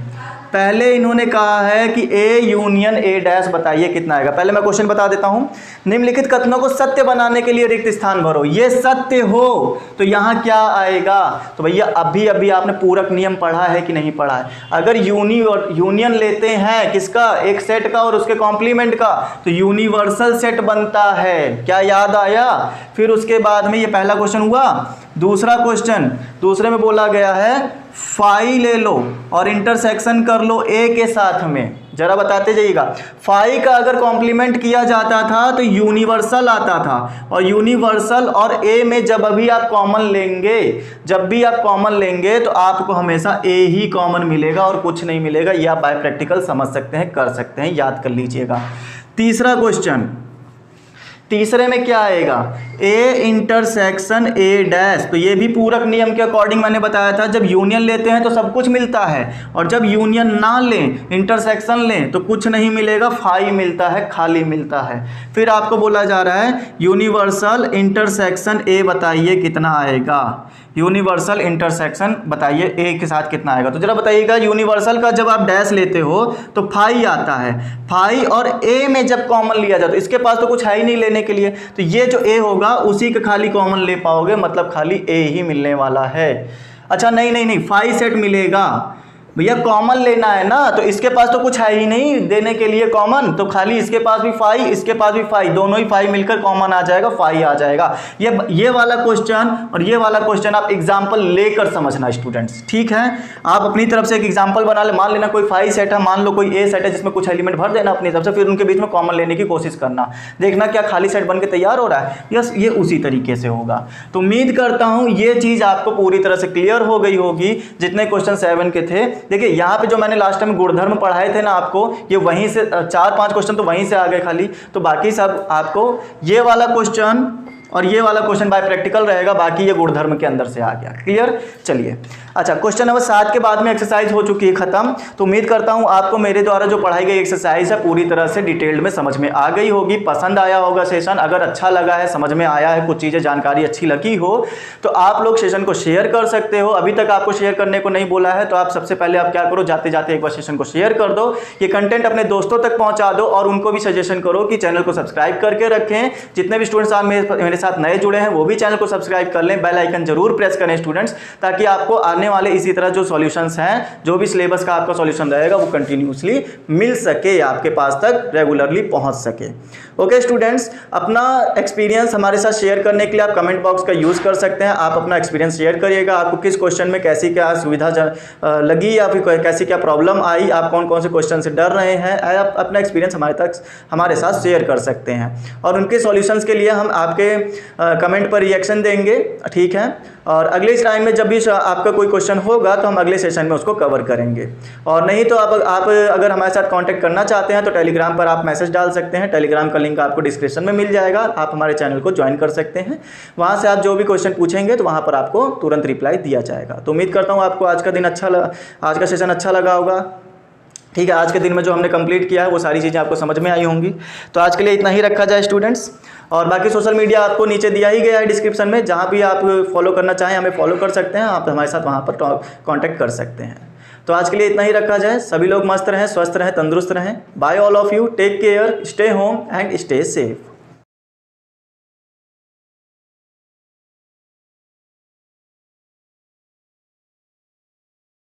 पहले इन्होंने कहा है कि ए यूनियन ए डैश बताइए कितना आएगा। पहले मैं क्वेश्चन बता देता हूं। निम्नलिखित कथनों को सत्य बनाने के लिए रिक्त स्थान भरो। ये सत्य हो तो यहां क्या आएगा? तो भैया अभी अभी आपने पूरक नियम पढ़ा है कि नहीं पढ़ा है? अगर यूनियन लेते हैं किसका? एक सेट का और उसके कॉम्प्लीमेंट का, तो यूनिवर्सल सेट बनता है। क्या याद आया? फिर उसके बाद में ये पहला क्वेश्चन हुआ। दूसरा क्वेश्चन, दूसरे में बोला गया है फाई ले लो और इंटरसेक्शन कर लो ए के साथ में। जरा बताते जाइएगा, फाई का अगर कॉम्प्लीमेंट किया जाता था तो यूनिवर्सल आता था, और यूनिवर्सल और ए में जब अभी आप कॉमन लेंगे, जब भी आप कॉमन लेंगे तो आपको हमेशा ए ही कॉमन मिलेगा और कुछ नहीं मिलेगा। ये आप बाय प्रैक्टिकल समझ सकते हैं, कर सकते हैं, याद कर लीजिएगा। तीसरा क्वेश्चन, तीसरे में क्या आएगा? ए इंटरसेक्शन ए डैश। तो ये भी पूरक नियम के अकॉर्डिंग मैंने बताया था, जब यूनियन लेते हैं तो सब कुछ मिलता है, और जब यूनियन ना लें, इंटरसेक्शन लें, तो कुछ नहीं मिलेगा, फाई मिलता है, खाली मिलता है। फिर आपको बोला जा रहा है यूनिवर्सल इंटरसेक्शन ए बताइए कितना आएगा। यूनिवर्सल इंटरसेक्शन बताइए ए के साथ कितना आएगा। तो जरा बताइएगा, यूनिवर्सल का जब आप डैश लेते हो तो फाई आता है, फाई और ए में जब कॉमन लिया जाए तो इसके पास तो कुछ है ही नहीं लेने के लिए, तो ये जो ए होगा उसी का खाली कॉमन ले पाओगे, मतलब खाली ए ही मिलने वाला है। अच्छा, नहीं, फाई सेट मिलेगा भैया, कॉमन लेना है ना, तो इसके पास तो कुछ है ही नहीं देने के लिए कॉमन, तो खाली इसके पास भी फाई, इसके पास भी फाई, दोनों ही फाई मिलकर कॉमन आ जाएगा, फाई आ जाएगा। ये वाला क्वेश्चन और ये वाला क्वेश्चन आप एग्जांपल लेकर समझना स्टूडेंट्स, ठीक है? आप अपनी तरफ से एक एग्जांपल बना ले, मान लेना कोई फाई सेट है, मान लो कोई ए सेट है जिसमें कुछ एलिमेंट भर देना अपनी तरफ से, फिर उनके बीच में कॉमन लेने की कोशिश करना, देखना क्या खाली सेट बन के तैयार हो रहा है। यस, ये उसी तरीके से होगा। तो उम्मीद करता हूं ये चीज आपको पूरी तरह से क्लियर हो गई होगी, जितने क्वेश्चन 7 के थे। देखिए यहाँ पे जो मैंने लास्ट टाइम गुणधर्म पढ़ाए थे ना आपको, ये वहीं से 4-5 क्वेश्चन तो वहीं से आ गए खाली, तो बाकी सब आपको ये वाला क्वेश्चन और ये वाला क्वेश्चन बाय प्रैक्टिकल रहेगा, बाकी ये गुणधर्म के अंदर से आ गया। क्लियर? चलिए, अच्छा, क्वेश्चन नंबर 7 के बाद में एक्सरसाइज हो चुकी है खत्म। तो उम्मीद करता हूं आपको मेरे द्वारा जो पढ़ाई गई एक्सरसाइज है पूरी तरह से डिटेल्ड में समझ में आ गई होगी, पसंद आया होगा सेशन। अगर अच्छा लगा है, समझ में आया है, कुछ चीज़ें जानकारी अच्छी लगी हो, तो आप लोग सेशन को शेयर कर सकते हो। अभी तक आपको शेयर करने को नहीं बोला है तो आप सबसे पहले आप क्या करो, जाते जाते एक बार सेशन को शेयर कर दो, ये कंटेंट अपने दोस्तों तक पहुँचा दो, और उनको भी सजेशन करो कि चैनल को सब्सक्राइब करके रखें। जितने भी स्टूडेंट्स आप मेरे साथ नए जुड़े हैं वो भी चैनल को सब्सक्राइब कर लें, बेल आइकन जरूर प्रेस करें स्टूडेंट्स, ताकि आपको आने वाले इसी तरह जो सॉल्यूशंस हैं, जो भी सिलेबस का आपका सॉल्यूशन रहेगा वो कंटिन्यूसली मिल सके, आपके पास तक रेगुलरली पहुंच सके। ओके स्टूडेंट्स, अपना एक्सपीरियंस हमारे साथ शेयर करने के लिए आप कमेंट बॉक्स का यूज़ कर सकते हैं। आप अपना एक्सपीरियंस शेयर करिएगा, आपको किस क्वेश्चन में कैसी क्या सुविधा लगी या फिर कैसी क्या प्रॉब्लम आई, आप कौन कौन से क्वेश्चन से डर रहे हैं, आप अपना एक्सपीरियंस हमारे साथ शेयर कर सकते हैं और उनके सॉल्यूशंस के लिए हम आपके कमेंट पर रिएक्शन देंगे, ठीक है। और अगले टाइम में जब भी आपका कोई क्वेश्चन होगा तो हम अगले सेशन में उसको कवर करेंगे। और नहीं तो आप अगर हमारे साथ कांटेक्ट करना चाहते हैं तो टेलीग्राम पर आप मैसेज डाल सकते हैं, टेलीग्राम का लिंक आपको डिस्क्रिप्शन में मिल जाएगा, आप हमारे चैनल को ज्वाइन कर सकते हैं। वहाँ से आप जो भी क्वेश्चन पूछेंगे तो वहाँ पर आपको तुरंत रिप्लाई दिया जाएगा। तो उम्मीद करता हूँ आपको आज का सेशन अच्छा लगा होगा, ठीक है। आज के दिन में जो हमने कंप्लीट किया है वो सारी चीज़ें आपको समझ में आई होंगी। तो आज के लिए इतना ही रखा जाए स्टूडेंट्स, और बाकी सोशल मीडिया आपको नीचे दिया ही गया है डिस्क्रिप्शन में, जहाँ भी आप फॉलो करना चाहें हमें फॉलो कर सकते हैं, आप हमारे साथ वहाँ पर कांटेक्ट कर सकते हैं। तो आज के लिए इतना ही रखा जाए। सभी लोग मस्त रहें, स्वस्थ रहें, तंदुरुस्त रहें। Bye all of you, take care, stay home and stay safe.